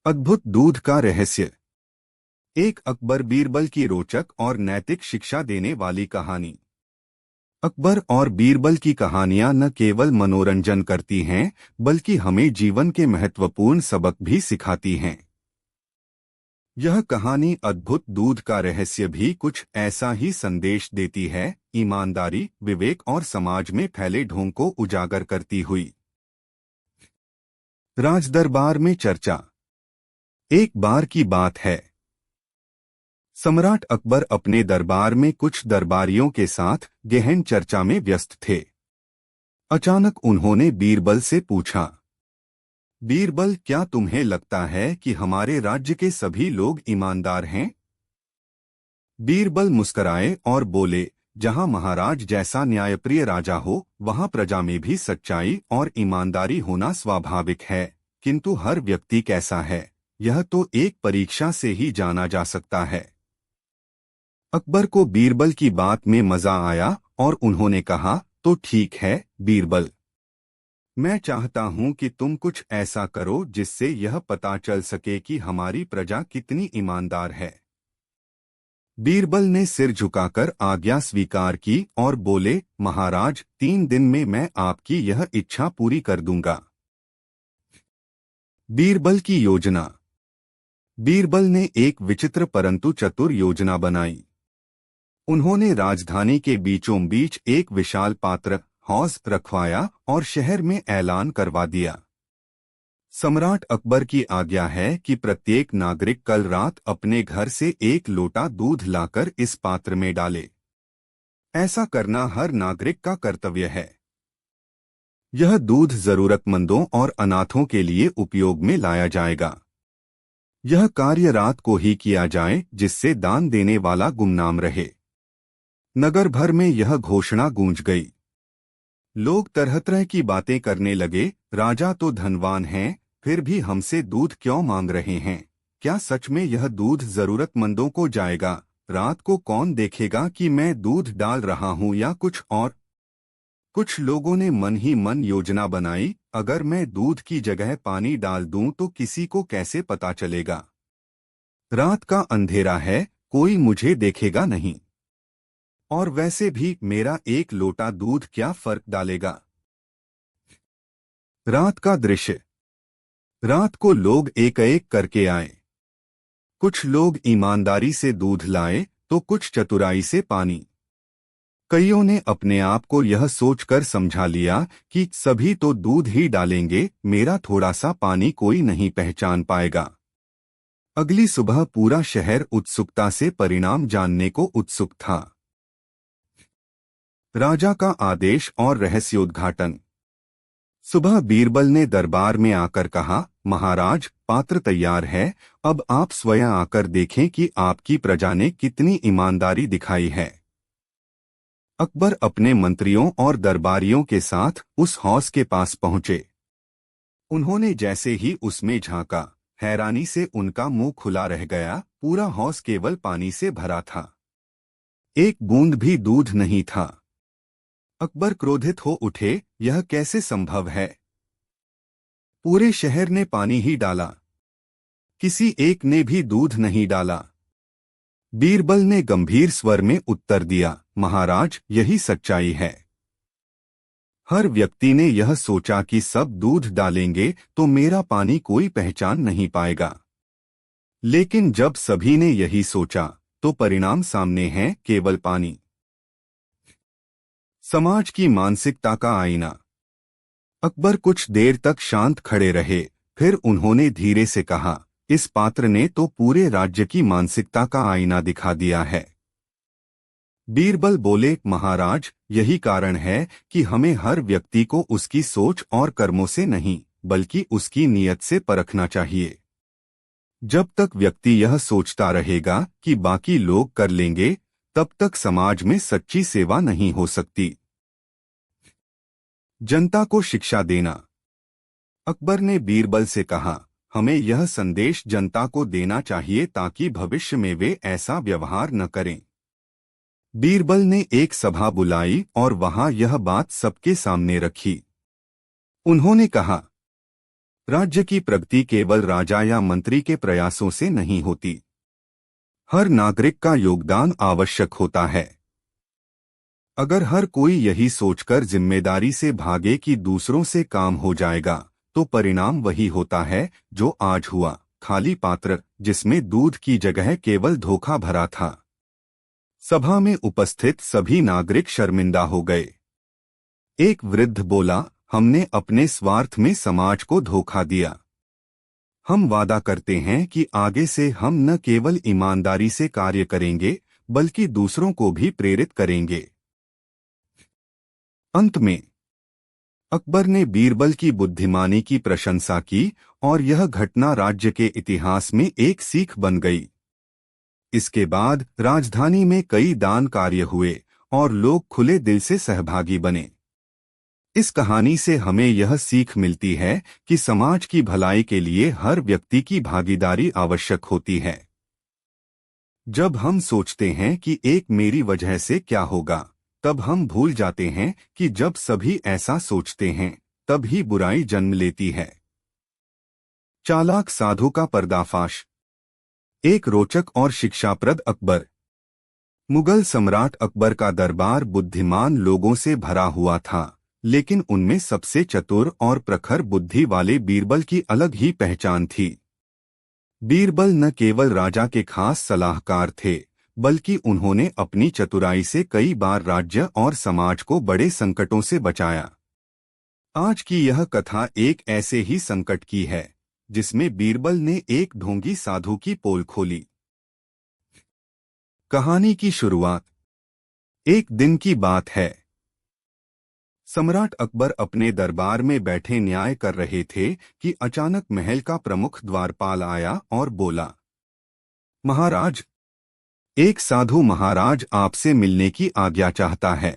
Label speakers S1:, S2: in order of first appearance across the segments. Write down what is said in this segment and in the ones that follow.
S1: अद्भुत दूध का रहस्य। एक अकबर बीरबल की रोचक और नैतिक शिक्षा देने वाली कहानी। अकबर और बीरबल की कहानियां न केवल मनोरंजन करती हैं, बल्कि हमें जीवन के महत्वपूर्ण सबक भी सिखाती हैं। यह कहानी अद्भुत दूध का रहस्य भी कुछ ऐसा ही संदेश देती है, ईमानदारी, विवेक और समाज में फैले ढोंग को उजागर करती हुई। राजदरबार में चर्चा। एक बार की बात है, सम्राट अकबर अपने दरबार में कुछ दरबारियों के साथ गहन चर्चा में व्यस्त थे। अचानक उन्होंने बीरबल से पूछा, बीरबल, क्या तुम्हें लगता है कि हमारे राज्य के सभी लोग ईमानदार हैं? बीरबल मुस्कराए और बोले, जहां महाराज जैसा न्यायप्रिय राजा हो, वहां प्रजा में भी सच्चाई और ईमानदारी होना स्वाभाविक है, किंतु हर व्यक्ति कैसा है, यह तो एक परीक्षा से ही जाना जा सकता है। अकबर को बीरबल की बात में मजा आया और उन्होंने कहा, तो ठीक है बीरबल, मैं चाहता हूं कि तुम कुछ ऐसा करो जिससे यह पता चल सके कि हमारी प्रजा कितनी ईमानदार है। बीरबल ने सिर झुकाकर आज्ञा स्वीकार की और बोले, महाराज, 3 दिन में मैं आपकी यह इच्छा पूरी कर दूंगा। बीरबल की योजना। बीरबल ने एक विचित्र परंतु चतुर योजना बनाई। उन्होंने राजधानी के बीचों बीच एक विशाल पात्र हौज रखवाया और शहर में ऐलान करवा दिया, सम्राट अकबर की आज्ञा है कि प्रत्येक नागरिक कल रात अपने घर से 1 लोटा दूध लाकर इस पात्र में डाले। ऐसा करना हर नागरिक का कर्तव्य है। यह दूध जरूरतमंदों और अनाथों के लिए उपयोग में लाया जाएगा। यह कार्य रात को ही किया जाए, जिससे दान देने वाला गुमनाम रहे। नगर भर में यह घोषणा गूंज गई। लोग तरह तरह की बातें करने लगे, राजा तो धनवान हैं, फिर भी हमसे दूध क्यों मांग रहे हैं? क्या सच में यह दूध जरूरतमंदों को जाएगा? रात को कौन देखेगा कि मैं दूध डाल रहा हूं या कुछ और? कुछ लोगों ने मन ही मन योजना बनाई, अगर मैं दूध की जगह पानी डाल दूं तो किसी को कैसे पता चलेगा? रात का अंधेरा है, कोई मुझे देखेगा नहीं। और वैसे भी मेरा 1 लोटा दूध क्या फर्क डालेगा? रात का दृश्य। रात को लोग एक एक करके आए। कुछ लोग ईमानदारी से दूध लाए तो कुछ चतुराई से पानी। कईयों ने अपने आप को यह सोचकर समझा लिया कि सभी तो दूध ही डालेंगे, मेरा थोड़ा सा पानी कोई नहीं पहचान पाएगा। अगली सुबह पूरा शहर उत्सुकता से परिणाम जानने को उत्सुक था। राजा का आदेश और रहस्योद्घाटन। सुबह बीरबल ने दरबार में आकर कहा, महाराज, पात्र तैयार है, अब आप स्वयं आकर देखें कि आपकी प्रजा ने कितनी ईमानदारी दिखाई है। अकबर अपने मंत्रियों और दरबारियों के साथ उस हौज के पास पहुंचे। उन्होंने जैसे ही उसमें झांका, हैरानी से उनका मुंह खुला रह गया। पूरा हौज केवल पानी से भरा था, एक बूंद भी दूध नहीं था। अकबर क्रोधित हो उठे, यह कैसे संभव है? पूरे शहर ने पानी ही डाला, किसी एक ने भी दूध नहीं डाला। बीरबल ने गंभीर स्वर में उत्तर दिया, महाराज, यही सच्चाई है। हर व्यक्ति ने यह सोचा कि सब दूध डालेंगे तो मेरा पानी कोई पहचान नहीं पाएगा। लेकिन जब सभी ने यही सोचा तो परिणाम सामने है, केवल पानी। समाज की मानसिकता का आईना। अकबर कुछ देर तक शांत खड़े रहे, फिर उन्होंने धीरे से कहा, इस पात्र ने तो पूरे राज्य की मानसिकता का आईना दिखा दिया है। बीरबल बोले, महाराज, यही कारण है कि हमें हर व्यक्ति को उसकी सोच और कर्मों से नहीं, बल्कि उसकी नीयत से परखना चाहिए। जब तक व्यक्ति यह सोचता रहेगा कि बाकी लोग कर लेंगे, तब तक समाज में सच्ची सेवा नहीं हो सकती। जनता को शिक्षा देना। अकबर ने बीरबल से कहा, हमें यह संदेश जनता को देना चाहिए ताकि भविष्य में वे ऐसा व्यवहार न करें। बीरबल ने एक सभा बुलाई और वहां यह बात सबके सामने रखी। उन्होंने कहा, राज्य की प्रगति केवल राजा या मंत्री के प्रयासों से नहीं होती। हर नागरिक का योगदान आवश्यक होता है। अगर हर कोई यही सोचकर जिम्मेदारी से भागे कि दूसरों से काम हो जाएगा, तो परिणाम वही होता है जो आज हुआ, खाली पात्र जिसमें दूध की जगह केवल धोखा भरा था। सभा में उपस्थित सभी नागरिक शर्मिंदा हो गए। एक वृद्ध बोला, हमने अपने स्वार्थ में समाज को धोखा दिया। हम वादा करते हैं कि आगे से हम न केवल ईमानदारी से कार्य करेंगे, बल्कि दूसरों को भी प्रेरित करेंगे। अंत में अकबर ने बीरबल की बुद्धिमानी की प्रशंसा की और यह घटना राज्य के इतिहास में एक सीख बन गई। इसके बाद राजधानी में कई दान कार्य हुए और लोग खुले दिल से सहभागी बने। इस कहानी से हमें यह सीख मिलती है कि समाज की भलाई के लिए हर व्यक्ति की भागीदारी आवश्यक होती है। जब हम सोचते हैं कि एक मेरी वजह से क्या होगा, तब हम भूल जाते हैं कि जब सभी ऐसा सोचते हैं, तब ही बुराई जन्म लेती है। चालाक साधु का पर्दाफाश। एक रोचक और शिक्षाप्रद अकबर। मुगल सम्राट अकबर का दरबार बुद्धिमान लोगों से भरा हुआ था, लेकिन उनमें सबसे चतुर और प्रखर बुद्धि वाले बीरबल की अलग ही पहचान थी। बीरबल न केवल राजा के खास सलाहकार थे, बल्कि उन्होंने अपनी चतुराई से कई बार राज्य और समाज को बड़े संकटों से बचाया। आज की यह कथा एक ऐसे ही संकट की है, जिसमें बीरबल ने एक ढोंगी साधु की पोल खोली। कहानी की शुरुआत। एक दिन की बात है। सम्राट अकबर अपने दरबार में बैठे न्याय कर रहे थे कि अचानक महल का प्रमुख द्वारपाल आया और बोला, महाराज, एक साधु महाराज आपसे मिलने की आज्ञा चाहता है।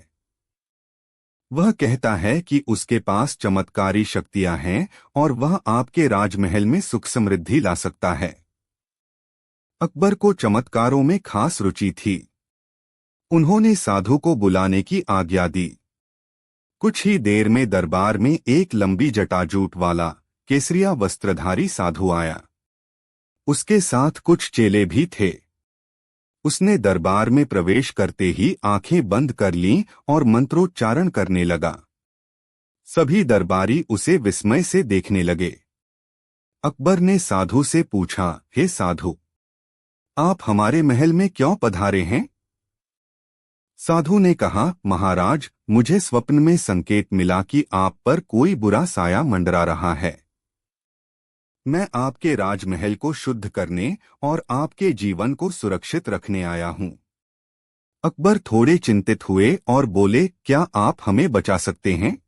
S1: वह कहता है कि उसके पास चमत्कारी शक्तियां हैं और वह आपके राजमहल में सुख समृद्धि ला सकता है। अकबर को चमत्कारों में खास रुचि थी। उन्होंने साधु को बुलाने की आज्ञा दी। कुछ ही देर में दरबार में एक लंबी जटाजूट वाला केसरिया वस्त्रधारी साधु आया। उसके साथ कुछ चेले भी थे। उसने दरबार में प्रवेश करते ही आंखें बंद कर लीं और मंत्रोच्चारण करने लगा। सभी दरबारी उसे विस्मय से देखने लगे। अकबर ने साधु से पूछा, हे साधु, आप हमारे महल में क्यों पधारे हैं? साधु ने कहा, महाराज, मुझे स्वप्न में संकेत मिला कि आप पर कोई बुरा साया मंडरा रहा है। मैं आपके राजमहल को शुद्ध करने और आपके जीवन को सुरक्षित रखने आया हूं। अकबर थोड़े चिंतित हुए और बोले, क्या आप हमें बचा सकते हैं?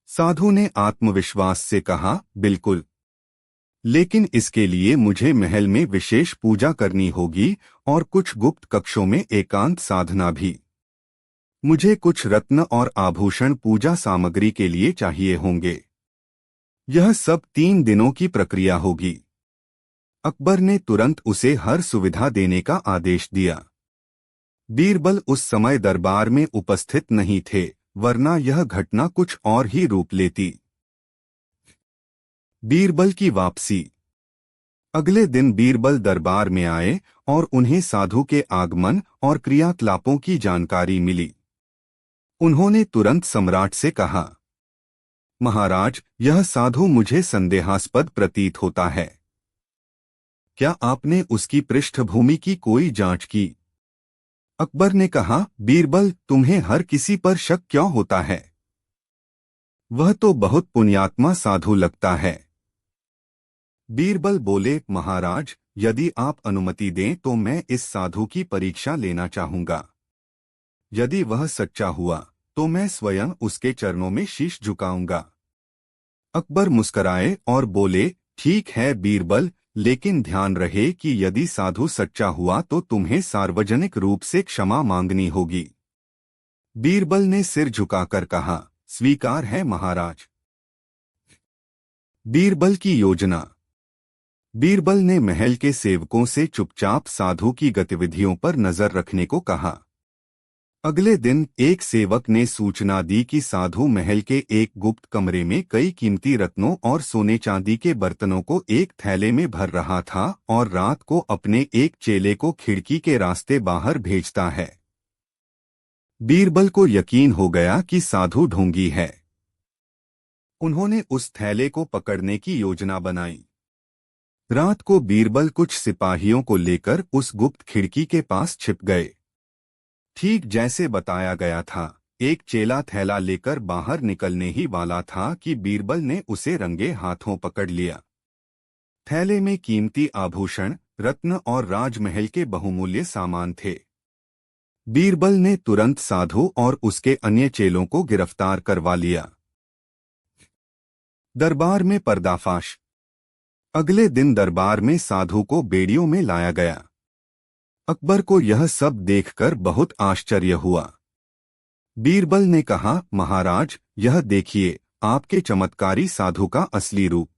S1: साधु ने आत्मविश्वास से कहा, बिल्कुल, लेकिन इसके लिए मुझे महल में विशेष पूजा करनी होगी और कुछ गुप्त कक्षों में एकांत साधना भी। मुझे कुछ रत्न और आभूषण पूजा सामग्री के लिए चाहिए होंगे। यह सब 3 दिनों की प्रक्रिया होगी। अकबर ने तुरंत उसे हर सुविधा देने का आदेश दिया। बीरबल उस समय दरबार में उपस्थित नहीं थे, वरना यह घटना कुछ और ही रूप लेती। बीरबल की वापसी। अगले दिन बीरबल दरबार में आए और उन्हें साधु के आगमन और क्रियाकलापों की जानकारी मिली। उन्होंने तुरंत सम्राट से कहा, महाराज, यह साधु मुझे संदेहास्पद प्रतीत होता है। क्या आपने उसकी पृष्ठभूमि की कोई जांच की? अकबर ने कहा, बीरबल, तुम्हें हर किसी पर शक क्यों होता है? वह तो बहुत पुण्यात्मा साधु लगता है। बीरबल बोले, महाराज, यदि आप अनुमति दें तो मैं इस साधु की परीक्षा लेना चाहूंगा। यदि वह सच्चा हुआ तो मैं स्वयं उसके चरणों में शीश झुकाऊंगा। अकबर मुस्कराए और बोले, ठीक है बीरबल, लेकिन ध्यान रहे कि यदि साधु सच्चा हुआ तो तुम्हें सार्वजनिक रूप से क्षमा मांगनी होगी। बीरबल ने सिर झुकाकर कहा, स्वीकार है महाराज। बीरबल की योजना। बीरबल ने महल के सेवकों से चुपचाप साधु की गतिविधियों पर नजर रखने को कहा। अगले दिन एक सेवक ने सूचना दी कि साधु महल के एक गुप्त कमरे में कई कीमती रत्नों और सोने चांदी के बर्तनों को एक थैले में भर रहा था और रात को अपने एक चेले को खिड़की के रास्ते बाहर भेजता है। बीरबल को यकीन हो गया कि साधु ढोंगी है। उन्होंने उस थैले को पकड़ने की योजना बनाई। रात को बीरबल कुछ सिपाहियों को लेकर उस गुप्त खिड़की के पास छिप गए। ठीक जैसे बताया गया था, एक चेला थैला लेकर बाहर निकलने ही वाला था कि बीरबल ने उसे रंगे हाथों पकड़ लिया। थैले में कीमती आभूषण, रत्न और राजमहल के बहुमूल्य सामान थे। बीरबल ने तुरंत साधु और उसके अन्य चेलों को गिरफ्तार करवा लिया। दरबार में पर्दाफाश। अगले दिन दरबार में साधु को बेड़ियों में लाया गया। अकबर को यह सब देखकर बहुत आश्चर्य हुआ। बीरबल ने कहा, महाराज, यह देखिए आपके चमत्कारी साधु का असली रूप।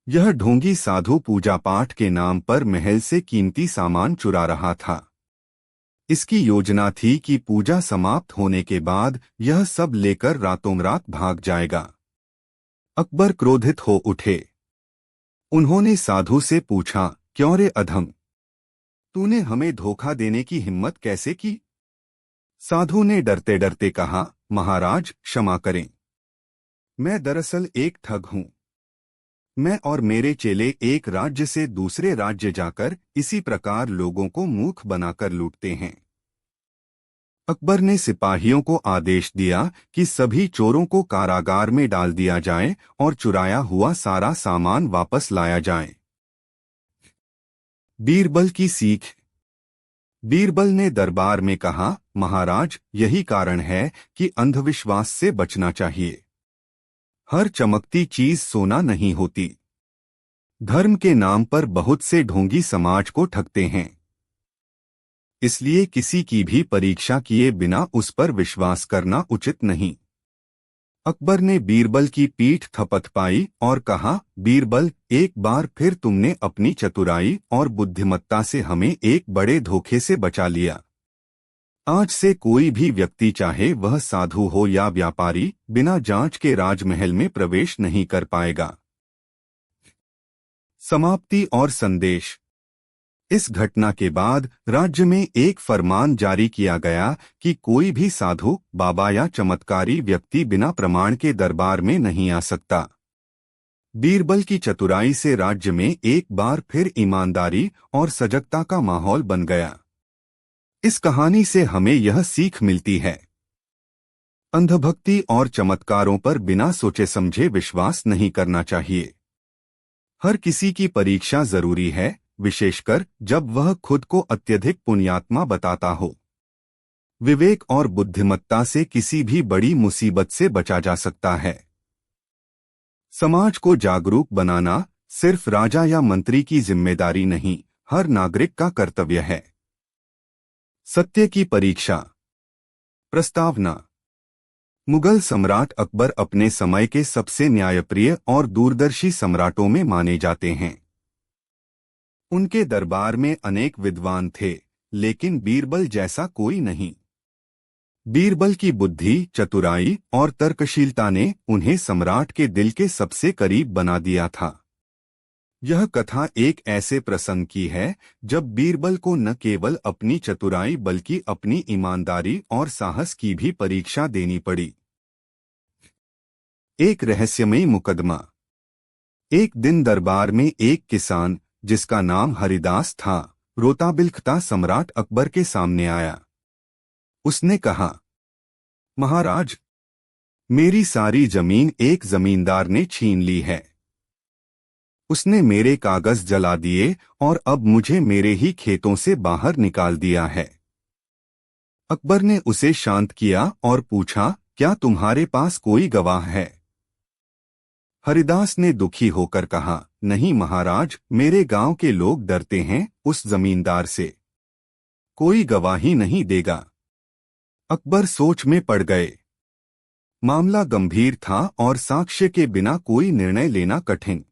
S1: यह ढोंगी साधु पूजा पाठ के नाम पर महल से कीमती सामान चुरा रहा था। इसकी योजना थी कि पूजा समाप्त होने के बाद यह सब लेकर रातों रात भाग जाएगा। अकबर क्रोधित हो उठे। उन्होंने साधु से पूछा, क्यों रे अधम, तूने हमें धोखा देने की हिम्मत कैसे की? साधु ने डरते डरते कहा, महाराज क्षमा करें, मैं दरअसल एक ठग हूं। मैं और मेरे चेले एक राज्य से दूसरे राज्य जाकर इसी प्रकार लोगों को मूर्ख बनाकर लूटते हैं। अकबर ने सिपाहियों को आदेश दिया कि सभी चोरों को कारागार में डाल दिया जाए और चुराया हुआ सारा सामान वापस लाया जाए। बीरबल की सीख। बीरबल ने दरबार में कहा, महाराज, यही कारण है कि अंधविश्वास से बचना चाहिए। हर चमकती चीज सोना नहीं होती। धर्म के नाम पर बहुत से ढोंगी समाज को ठगते हैं। इसलिए किसी की भी परीक्षा किए बिना उस पर विश्वास करना उचित नहीं। अकबर ने बीरबल की पीठ थपथपाई और कहा, बीरबल, एक बार फिर तुमने अपनी चतुराई और बुद्धिमत्ता से हमें एक बड़े धोखे से बचा लिया। आज से कोई भी व्यक्ति, चाहे वह साधु हो या व्यापारी, बिना जांच के राजमहल में प्रवेश नहीं कर पाएगा। समाप्ति और संदेश। इस घटना के बाद राज्य में एक फरमान जारी किया गया कि कोई भी साधु, बाबा या चमत्कारी व्यक्ति बिना प्रमाण के दरबार में नहीं आ सकता। बीरबल की चतुराई से राज्य में एक बार फिर ईमानदारी और सजगता का माहौल बन गया। इस कहानी से हमें यह सीख मिलती है, अंधभक्ति और चमत्कारों पर बिना सोचे समझे विश्वास नहीं करना चाहिए। हर किसी की परीक्षा जरूरी है, विशेषकर जब वह खुद को अत्यधिक पुण्यात्मा बताता हो। विवेक और बुद्धिमत्ता से किसी भी बड़ी मुसीबत से बचा जा सकता है। समाज को जागरूक बनाना सिर्फ राजा या मंत्री की जिम्मेदारी नहीं, हर नागरिक का कर्तव्य है। सत्य की परीक्षा। प्रस्तावना। मुगल सम्राट अकबर अपने समय के सबसे न्यायप्रिय और दूरदर्शी सम्राटों में माने जाते हैं। उनके दरबार में अनेक विद्वान थे, लेकिन बीरबल जैसा कोई नहीं। बीरबल की बुद्धि, चतुराई और तर्कशीलता ने उन्हें सम्राट के दिल के सबसे करीब बना दिया था। यह कथा एक ऐसे प्रसंग की है जब बीरबल को न केवल अपनी चतुराई बल्कि अपनी ईमानदारी और साहस की भी परीक्षा देनी पड़ी। एक रहस्यमयी मुकदमा। एक दिन दरबार में एक किसान, जिसका नाम हरिदास था, रोता बिलखता सम्राट अकबर के सामने आया। उसने कहा, महाराज, मेरी सारी जमीन एक जमींदार ने छीन ली है। उसने मेरे कागज जला दिए और अब मुझे मेरे ही खेतों से बाहर निकाल दिया है। अकबर ने उसे शांत किया और पूछा, क्या तुम्हारे पास कोई गवाह है? हरिदास ने दुखी होकर कहा, नहीं महाराज, मेरे गांव के लोग डरते हैं उस जमींदार से। कोई गवाही नहीं देगा। अकबर सोच में पड़ गए। मामला गंभीर था और साक्ष्य के बिना कोई निर्णय लेना कठिन।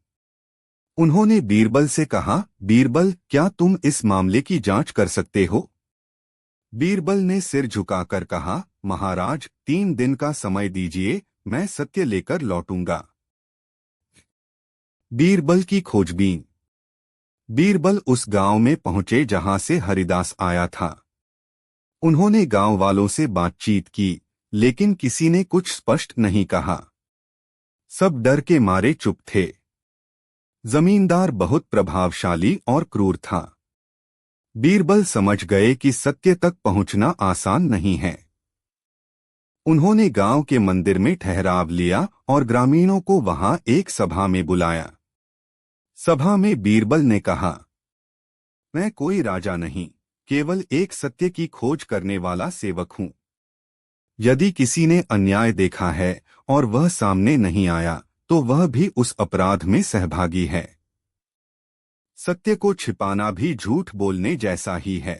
S1: उन्होंने बीरबल से कहा, बीरबल, क्या तुम इस मामले की जांच कर सकते हो? बीरबल ने सिर झुकाकर कहा, महाराज 3 दिन का समय दीजिए, मैं सत्य लेकर लौटूंगा। बीरबल की खोजबीन। बीरबल उस गांव में पहुंचे जहां से हरिदास आया था। उन्होंने गांव वालों से बातचीत की, लेकिन किसी ने कुछ स्पष्ट नहीं कहा। सब डर के मारे चुप थे। जमींदार बहुत प्रभावशाली और क्रूर था। बीरबल समझ गए कि सत्य तक पहुंचना आसान नहीं है। उन्होंने गांव के मंदिर में ठहराव लिया और ग्रामीणों को वहां एक सभा में बुलाया। सभा में बीरबल ने कहा, मैं कोई राजा नहीं, केवल एक सत्य की खोज करने वाला सेवक हूं। यदि किसी ने अन्याय देखा है और वह सामने नहीं आया, तो वह भी उस अपराध में सहभागी है। सत्य को छिपाना भी झूठ बोलने जैसा ही है।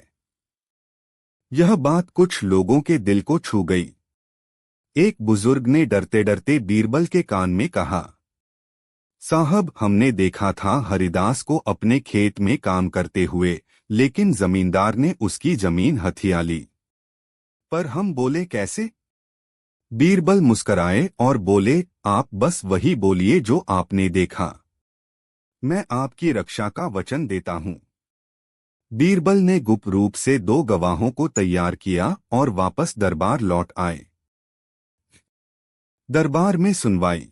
S1: यह बात कुछ लोगों के दिल को छू गई। एक बुजुर्ग ने डरते डरते बीरबल के कान में कहा, साहब, हमने देखा था हरिदास को अपने खेत में काम करते हुए, लेकिन जमींदार ने उसकी जमीन हथिया ली। पर हम बोले कैसे? बीरबल मुस्कराए और बोले, आप बस वही बोलिए जो आपने देखा। मैं आपकी रक्षा का वचन देता हूं। बीरबल ने गुप्त रूप से 2 गवाहों को तैयार किया और वापस दरबार लौट आए। दरबार में सुनवाई।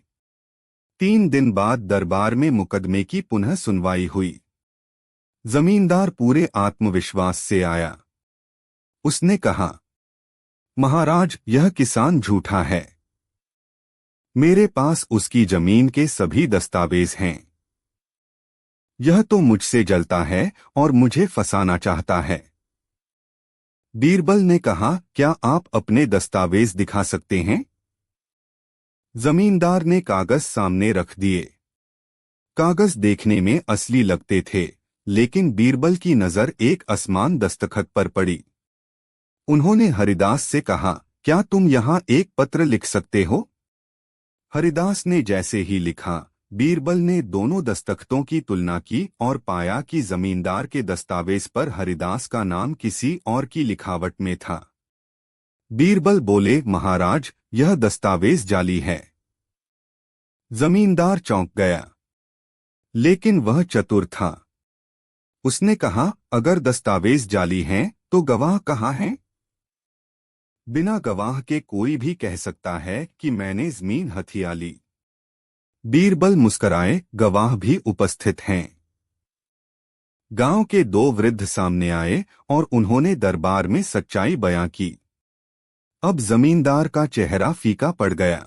S1: 3 दिन बाद दरबार में मुकदमे की पुनः सुनवाई हुई। जमींदार पूरे आत्मविश्वास से आया। उसने कहा, महाराज, यह किसान झूठा है। मेरे पास उसकी जमीन के सभी दस्तावेज हैं। यह तो मुझसे जलता है और मुझे फंसाना चाहता है। बीरबल ने कहा, क्या आप अपने दस्तावेज दिखा सकते हैं? जमींदार ने कागज सामने रख दिए। कागज देखने में असली लगते थे, लेकिन बीरबल की नजर एक असमान दस्तखत पर पड़ी। उन्होंने हरिदास से कहा, क्या तुम यहां एक पत्र लिख सकते हो? हरिदास ने जैसे ही लिखा, बीरबल ने दोनों दस्तखतों की तुलना की और पाया कि जमींदार के दस्तावेज पर हरिदास का नाम किसी और की लिखावट में था। बीरबल बोले, महाराज, यह दस्तावेज जाली है। जमींदार चौंक गया, लेकिन वह चतुर था। उसने कहा, अगर दस्तावेज जाली हैं, तो गवाह कहाँ हैं? बिना गवाह के कोई भी कह सकता है कि मैंने जमीन हथिया ली। बीरबल मुस्कराए, गवाह भी उपस्थित हैं। गांव के 2 वृद्ध सामने आए और उन्होंने दरबार में सच्चाई बयां की। अब जमींदार का चेहरा फीका पड़ गया।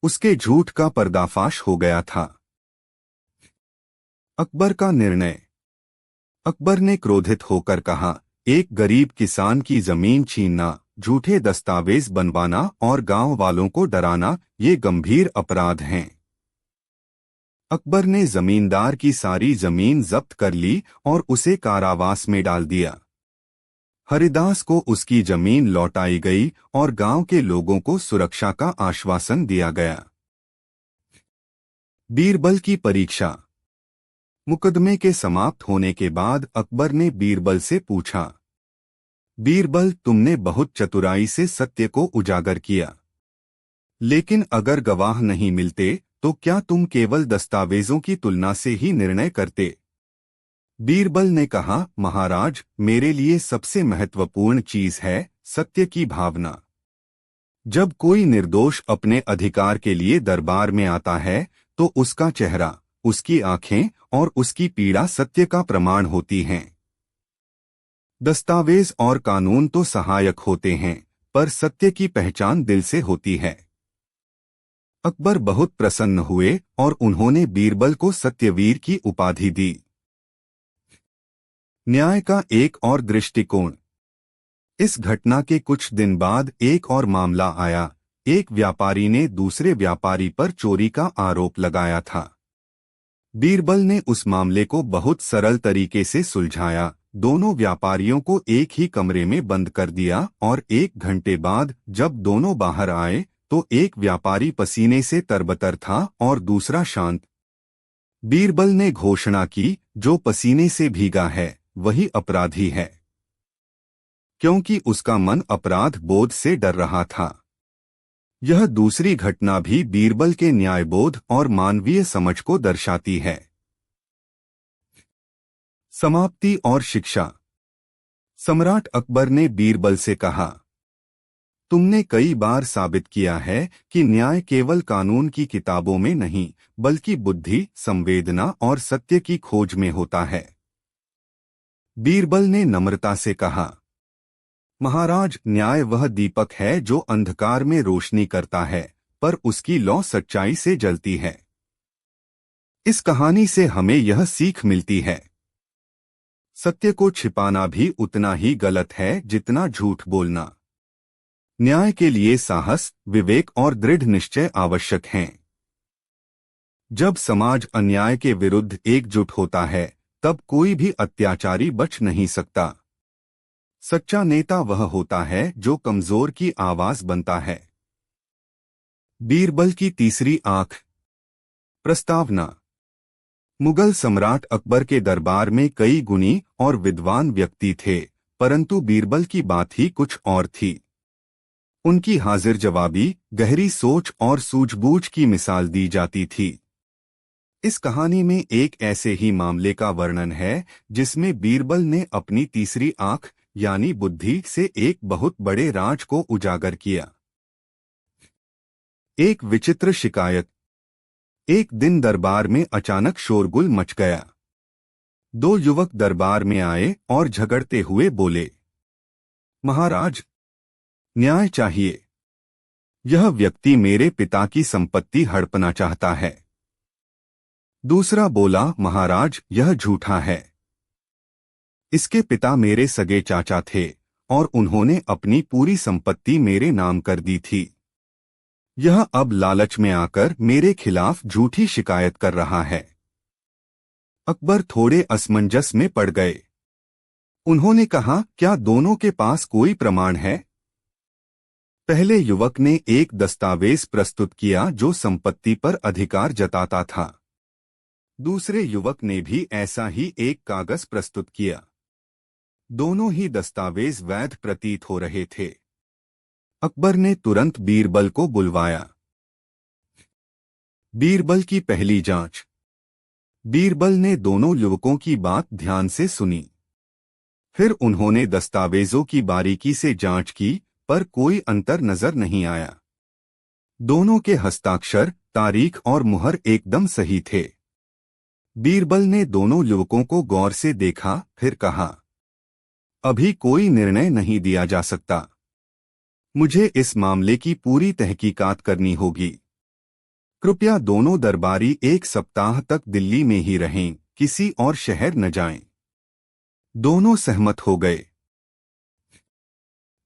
S1: उसके झूठ का पर्दाफाश हो गया था। अकबर का निर्णय। अकबर ने क्रोधित होकर कहा, एक गरीब किसान की जमीन छीनना, झूठे दस्तावेज बनवाना और गांव वालों को डराना, ये गंभीर अपराध हैं। अकबर ने जमींदार की सारी जमीन जब्त कर ली और उसे कारावास में डाल दिया। हरिदास को उसकी जमीन लौटाई गई और गांव के लोगों को सुरक्षा का आश्वासन दिया गया। बीरबल की परीक्षा। मुकदमे के समाप्त होने के बाद अकबर ने बीरबल से पूछा, बीरबल, तुमने बहुत चतुराई से सत्य को उजागर किया, लेकिन अगर गवाह नहीं मिलते तो क्या तुम केवल दस्तावेजों की तुलना से ही निर्णय करते? बीरबल ने कहा, महाराज, मेरे लिए सबसे महत्वपूर्ण चीज है सत्य की भावना। जब कोई निर्दोष अपने अधिकार के लिए दरबार में आता है, तो उसका चेहरा, उसकी आंखें और उसकी पीड़ा सत्य का प्रमाण होती हैं। दस्तावेज और कानून तो सहायक होते हैं, पर सत्य की पहचान दिल से होती है। अकबर बहुत प्रसन्न हुए और उन्होंने बीरबल को सत्यवीर की उपाधि दी। न्याय का एक और दृष्टिकोण। इस घटना के कुछ दिन बाद एक और मामला आया। एक व्यापारी ने दूसरे व्यापारी पर चोरी का आरोप लगाया था। बीरबल ने उस मामले को बहुत सरल तरीके से सुलझाया। दोनों व्यापारियों को एक ही कमरे में बंद कर दिया और 1 घंटे बाद जब दोनों बाहर आए तो एक व्यापारी पसीने से तरबतर था और दूसरा शांत। बीरबल ने घोषणा की, जो पसीने से भीगा है वही अपराधी है। क्योंकि उसका मन अपराध बोध से डर रहा था। यह दूसरी घटना भी बीरबल के न्यायबोध और मानवीय समझ को दर्शाती है। समाप्ति और शिक्षा। सम्राट अकबर ने बीरबल से कहा, तुमने कई बार साबित किया है कि न्याय केवल कानून की किताबों में नहीं बल्कि बुद्धि, संवेदना और सत्य की खोज में होता है। बीरबल ने नम्रता से कहा, महाराज, न्याय वह दीपक है जो अंधकार में रोशनी करता है, पर उसकी लौ सच्चाई से जलती है। इस कहानी से हमें यह सीख मिलती है, सत्य को छिपाना भी उतना ही गलत है जितना झूठ बोलना। न्याय के लिए साहस, विवेक और दृढ़ निश्चय आवश्यक हैं। जब समाज अन्याय के विरुद्ध एकजुट होता है, तब कोई भी अत्याचारी बच नहीं सकता। सच्चा नेता वह होता है जो कमजोर की आवाज बनता है। बीरबल की तीसरी आंख। प्रस्तावना। मुगल सम्राट अकबर के दरबार में कई गुणी और विद्वान व्यक्ति थे, परंतु बीरबल की बात ही कुछ और थी। उनकी हाजिर जवाबी, गहरी सोच और सूझबूझ की मिसाल दी जाती थी। इस कहानी में एक ऐसे ही मामले का वर्णन है जिसमें बीरबल ने अपनी तीसरी आंख यानी बुद्धि से एक बहुत बड़े राज को उजागर किया। एक विचित्र शिकायत। एक दिन दरबार में अचानक शोरगुल मच गया। दो युवक दरबार में आए और झगड़ते हुए बोले, महाराज, न्याय चाहिए। यह व्यक्ति मेरे पिता की संपत्ति हड़पना चाहता है। दूसरा बोला, महाराज, यह झूठा है। इसके पिता मेरे सगे चाचा थे और उन्होंने अपनी पूरी संपत्ति मेरे नाम कर दी थी। यह अब लालच में आकर मेरे खिलाफ झूठी शिकायत कर रहा है। अकबर थोड़े असमंजस में पड़ गए। उन्होंने कहा, क्या दोनों के पास कोई प्रमाण है? पहले युवक ने एक दस्तावेज प्रस्तुत किया जो संपत्ति पर अधिकार जताता था। दूसरे युवक ने भी ऐसा ही एक कागज प्रस्तुत किया। दोनों ही दस्तावेज वैध प्रतीत हो रहे थे। अकबर ने तुरंत बीरबल को बुलवाया। बीरबल की पहली जांच। बीरबल ने दोनों युवकों की बात ध्यान से सुनी। फिर उन्होंने दस्तावेजों की बारीकी से जांच की, पर कोई अंतर नजर नहीं आया। दोनों के हस्ताक्षर, तारीख और मुहर एकदम सही थे। बीरबल ने दोनों युवकों को गौर से देखा, फिर कहा, अभी कोई निर्णय नहीं दिया जा सकता। मुझे इस मामले की पूरी तहकीकात करनी होगी। कृपया दोनों दरबारी एक सप्ताह तक दिल्ली में ही रहें, किसी और शहर न जाएं। दोनों सहमत हो गए।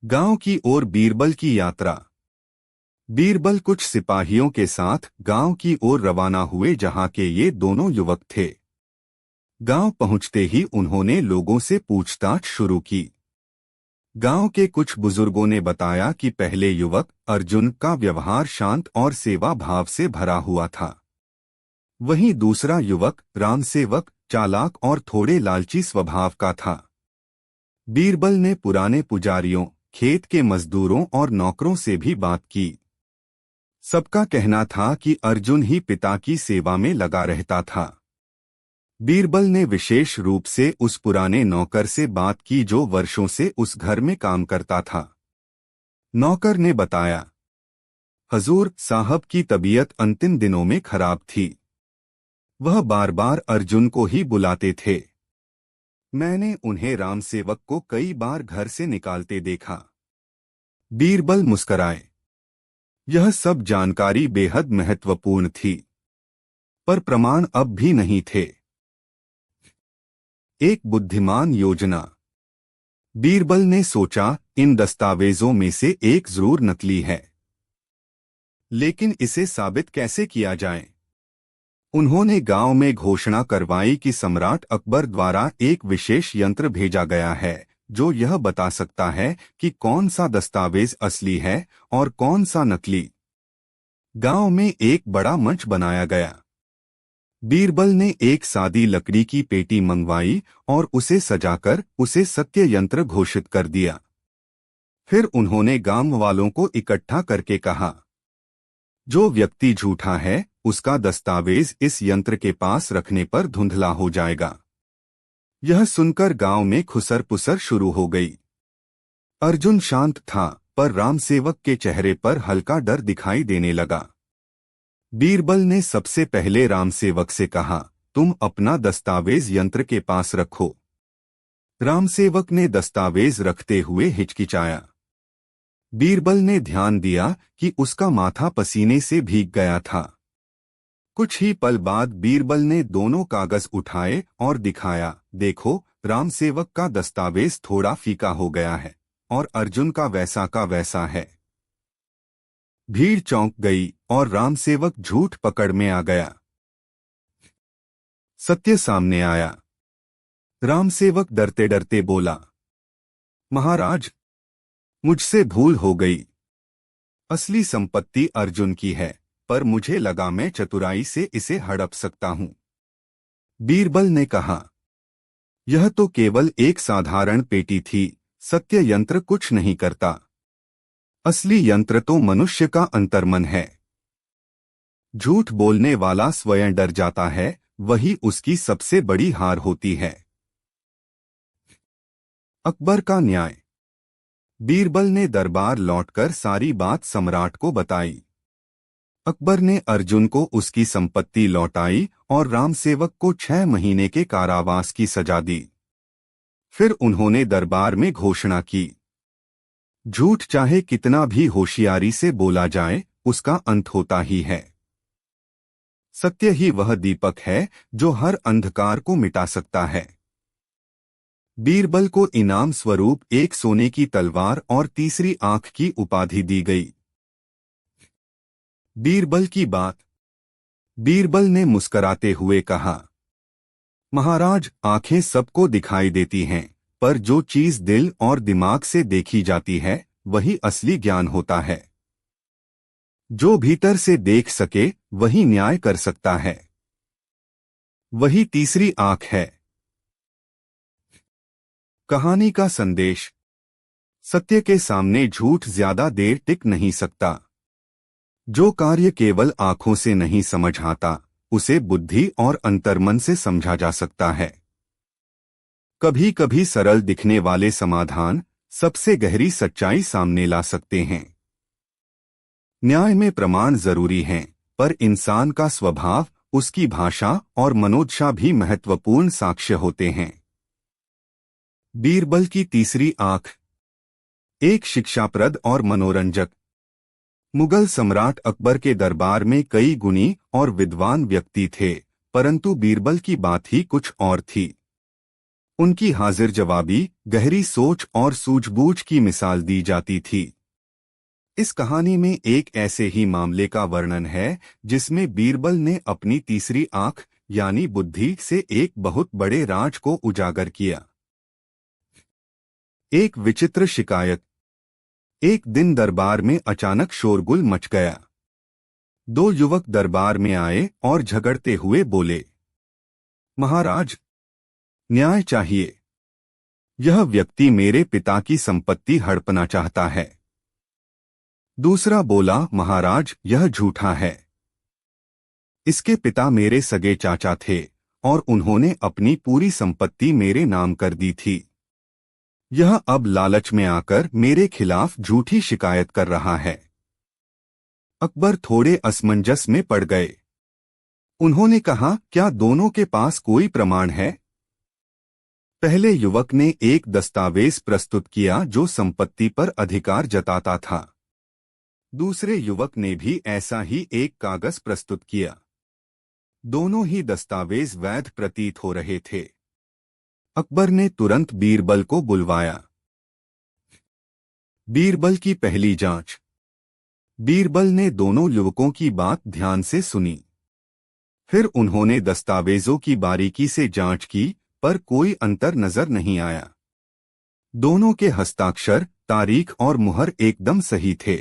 S1: गांव की ओर बीरबल की यात्रा। बीरबल कुछ सिपाहियों के साथ गांव की ओर रवाना हुए जहां के ये दोनों युवक थे। गांव पहुंचते ही उन्होंने लोगों से पूछताछ शुरू की। गांव के कुछ बुजुर्गों ने बताया कि पहले युवक अर्जुन का व्यवहार शांत और सेवा भाव से भरा हुआ था। वहीं दूसरा युवक रामसेवक, चालाक और थोड़े लालची स्वभाव का था। बीरबल ने पुराने पुजारियों, खेत के मजदूरों और नौकरों से भी बात की। सबका कहना था कि अर्जुन ही पिता की सेवा में लगा रहता था। बीरबल ने विशेष रूप से उस पुराने नौकर से बात की जो वर्षों से उस घर में काम करता था। नौकर ने बताया, हजूर साहब की तबीयत अंतिम दिनों में खराब थी। वह बार बार अर्जुन को ही बुलाते थे। मैंने उन्हें रामसेवक को कई बार घर से निकालते देखा। बीरबल मुस्कराए। यह सब जानकारी बेहद महत्वपूर्ण थी, पर प्रमाण अब भी नहीं थे। एक बुद्धिमान योजना। बीरबल ने सोचा, इन दस्तावेजों में से एक जरूर नकली है, लेकिन इसे साबित कैसे किया जाए? उन्होंने गांव में घोषणा करवाई कि सम्राट अकबर द्वारा एक विशेष यंत्र भेजा गया है जो यह बता सकता है कि कौन सा दस्तावेज असली है और कौन सा नकली। गांव में एक बड़ा मंच बनाया गया। बीरबल ने एक सादी लकड़ी की पेटी मंगवाई और उसे सजाकर उसे सत्य यंत्र घोषित कर दिया। फिर उन्होंने गांव वालों को इकट्ठा करके कहा, जो व्यक्ति झूठा है उसका दस्तावेज इस यंत्र के पास रखने पर धुंधला हो जाएगा। यह सुनकर गांव में खुसर पुसर शुरू हो गई। अर्जुन शांत था, पर रामसेवक के चेहरे पर हल्का डर दिखाई देने लगा। बीरबल ने सबसे पहले रामसेवक से कहा, तुम अपना दस्तावेज यंत्र के पास रखो। रामसेवक ने दस्तावेज रखते हुए हिचकिचाया। बीरबल ने ध्यान दिया कि उसका माथा पसीने से भीग गया था। कुछ ही पल बाद बीरबल ने दोनों कागज उठाए और दिखाया, देखो, रामसेवक का दस्तावेज थोड़ा फीका हो गया है और अर्जुन का वैसा है। भीड़ चौंक गई और रामसेवक झूठ पकड़ में आ गया। सत्य सामने आया। रामसेवक डरते डरते बोला, महाराज, मुझसे भूल हो गई। असली संपत्ति अर्जुन की है, पर मुझे लगा मैं चतुराई से इसे हड़प सकता हूं। बीरबल ने कहा, यह तो केवल एक साधारण पेटी थी, सत्य यंत्र कुछ नहीं करता। असली यंत्र तो मनुष्य का अंतर्मन है। झूठ बोलने वाला स्वयं डर जाता है, वही उसकी सबसे बड़ी हार होती है। अकबर का न्याय। बीरबल ने दरबार लौटकर सारी बात सम्राट को बताई। अकबर ने अर्जुन को उसकी संपत्ति लौटाई और रामसेवक को 6 महीने के कारावास की सजा दी। फिर उन्होंने दरबार में घोषणा की, झूठ चाहे कितना भी होशियारी से बोला जाए, उसका अंत होता ही है। सत्य ही वह दीपक है जो हर अंधकार को मिटा सकता है। बीरबल को इनाम स्वरूप एक सोने की तलवार और तीसरी आंख की उपाधि दी गई। बीरबल की बात। बीरबल ने मुस्कराते हुए कहा, महाराज, आंखें सबको दिखाई देती हैं, पर जो चीज दिल और दिमाग से देखी जाती है वही असली ज्ञान होता है। जो भीतर से देख सके वही न्याय कर सकता है। वही तीसरी आंख है। कहानी का संदेश। सत्य के सामने झूठ ज्यादा देर टिक नहीं सकता। जो कार्य केवल आंखों से नहीं समझ आता, उसे बुद्धि और अंतर्मन से समझा जा सकता है। कभी कभी सरल दिखने वाले समाधान सबसे गहरी सच्चाई सामने ला सकते हैं। न्याय में प्रमाण जरूरी हैं, पर इंसान का स्वभाव, उसकी भाषा और मनोदशा भी महत्वपूर्ण साक्ष्य होते हैं। बीरबल की तीसरी आंख। एक शिक्षाप्रद और मनोरंजक। मुगल सम्राट अकबर के दरबार में कई गुणी और विद्वान व्यक्ति थे, परंतु बीरबल की बात ही कुछ और थी। उनकी हाजिर जवाबी, गहरी सोच और सूझबूझ की मिसाल दी जाती थी। इस कहानी में एक ऐसे ही मामले का वर्णन है जिसमें बीरबल ने अपनी तीसरी आंख यानी बुद्धि से एक बहुत बड़े राज को उजागर किया। एक विचित्र शिकायत। एक दिन दरबार में अचानक शोरगुल मच गया। 2 युवक दरबार में आए और झगड़ते हुए बोले, महाराज, न्याय चाहिए। यह व्यक्ति मेरे पिता की संपत्ति हड़पना चाहता है। दूसरा बोला, महाराज, यह झूठा है। इसके पिता मेरे सगे चाचा थे और उन्होंने अपनी पूरी संपत्ति मेरे नाम कर दी थी। यह अब लालच में आकर मेरे खिलाफ झूठी शिकायत कर रहा है। अकबर थोड़े असमंजस में पड़ गए। उन्होंने कहा, क्या दोनों के पास कोई प्रमाण है? पहले युवक ने एक दस्तावेज प्रस्तुत किया जो संपत्ति पर अधिकार जताता था। दूसरे युवक ने भी ऐसा ही एक कागज प्रस्तुत किया। दोनों ही दस्तावेज वैध प्रतीत हो रहे थे। अकबर ने तुरंत बीरबल को बुलवाया। बीरबल की पहली जांच। बीरबल ने दोनों युवकों की बात ध्यान से सुनी। फिर उन्होंने दस्तावेजों की बारीकी से जांच की, पर कोई अंतर नजर नहीं आया। दोनों के हस्ताक्षर, तारीख और मुहर एकदम सही थे।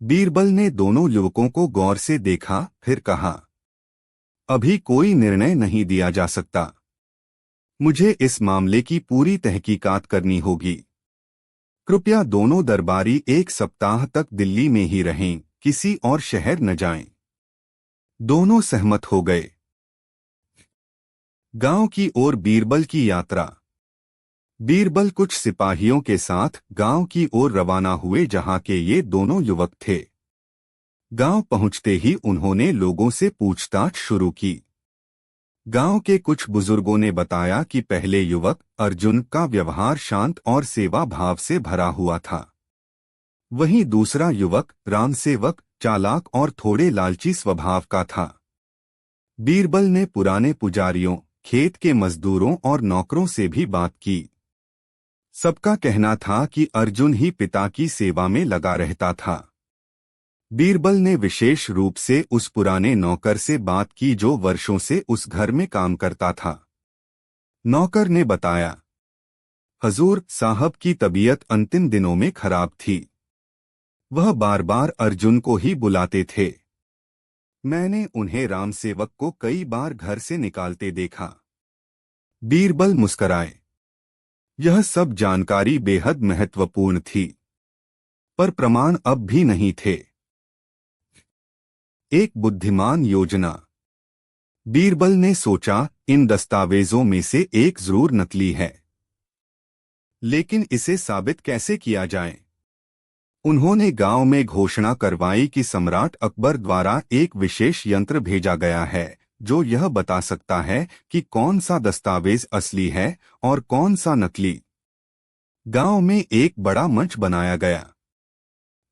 S1: बीरबल ने दोनों युवकों को गौर से देखा, फिर कहा, अभी कोई निर्णय नहीं दिया जा सकता। मुझे इस मामले की पूरी तहकीकात करनी होगी। कृपया दोनों दरबारी एक सप्ताह तक दिल्ली में ही रहें, किसी और शहर न जाएं। दोनों सहमत हो गए। गांव की ओर बीरबल की यात्रा। बीरबल कुछ सिपाहियों के साथ गांव की ओर रवाना हुए जहां के ये दोनों युवक थे। गांव पहुंचते ही उन्होंने लोगों से पूछताछ शुरू की। गांव के कुछ बुजुर्गों ने बताया कि पहले युवक अर्जुन का व्यवहार शांत और सेवा भाव से भरा हुआ था। वहीं दूसरा युवक रामसेवक चालाक और थोड़े लालची स्वभाव का था। बीरबल ने पुराने पुजारियों, खेत के मजदूरों और नौकरों से भी बात की। सबका कहना था कि अर्जुन ही पिता की सेवा में लगा रहता था। बीरबल ने विशेष रूप से उस पुराने नौकर से बात की जो वर्षों से उस घर में काम करता था। नौकर ने बताया, हजूर साहब की तबीयत अंतिम दिनों में खराब थी। वह बार बार अर्जुन को ही बुलाते थे। मैंने उन्हें रामसेवक को कई बार घर से निकालते देखा। बीरबल मुस्कराए। यह सब जानकारी बेहद महत्वपूर्ण थी, पर प्रमाण अब भी नहीं थे। एक बुद्धिमान योजना। बीरबल ने सोचा, इन दस्तावेजों में से एक जरूर नकली है, लेकिन इसे साबित कैसे किया जाए? उन्होंने गांव में घोषणा करवाई कि सम्राट अकबर द्वारा एक विशेष यंत्र भेजा गया है जो यह बता सकता है कि कौन सा दस्तावेज असली है और कौन सा नकली। गांव में एक बड़ा मंच बनाया गया।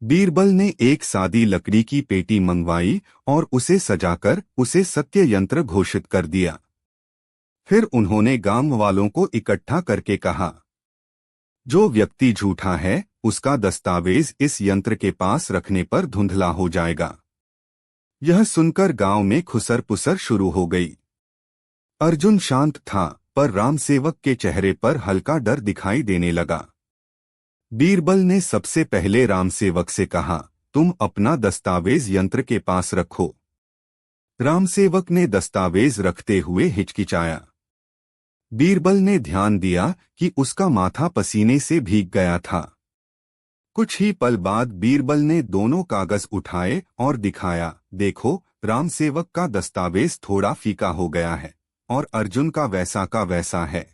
S1: बीरबल ने एक सादी लकड़ी की पेटी मंगवाई और उसे सजाकर उसे सत्य यंत्र घोषित कर दिया। फिर उन्होंने गांव वालों को इकट्ठा करके कहा, जो व्यक्ति झूठा है उसका दस्तावेज इस यंत्र के पास रखने पर धुंधला हो जाएगा। यह सुनकर गांव में खुसर पुसर शुरू हो गई। अर्जुन शांत था, पर रामसेवक के चेहरे पर हल्का डर दिखाई देने लगा। बीरबल ने सबसे पहले रामसेवक से कहा, तुम अपना दस्तावेज यंत्र के पास रखो। रामसेवक ने दस्तावेज रखते हुए हिचकिचाया। बीरबल ने ध्यान दिया कि उसका माथा पसीने से भीग गया था। कुछ ही पल बाद बीरबल ने दोनों कागज उठाए और दिखाया, देखो, रामसेवक का दस्तावेज थोड़ा फीका हो गया है और अर्जुन का वैसा है।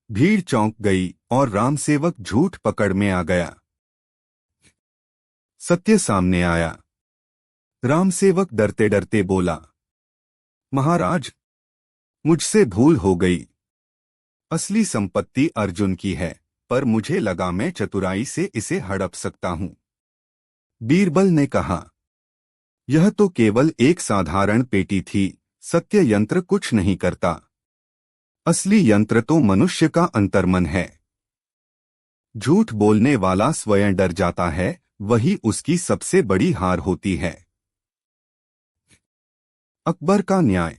S1: भीड़ चौंक गई और रामसेवक झूठ पकड़ में आ गया। सत्य सामने आया। रामसेवक डरते डरते बोला, महाराज, मुझसे भूल हो गई। असली संपत्ति अर्जुन की है, पर मुझे लगा मैं चतुराई से इसे हड़प सकता हूं। बीरबल ने कहा, यह तो केवल एक साधारण पेटी थी, सत्य यंत्र कुछ नहीं करता। असली यंत्र तो मनुष्य का अंतर्मन है। झूठ बोलने वाला स्वयं डर जाता है, वही उसकी सबसे बड़ी हार होती है। अकबर का न्याय।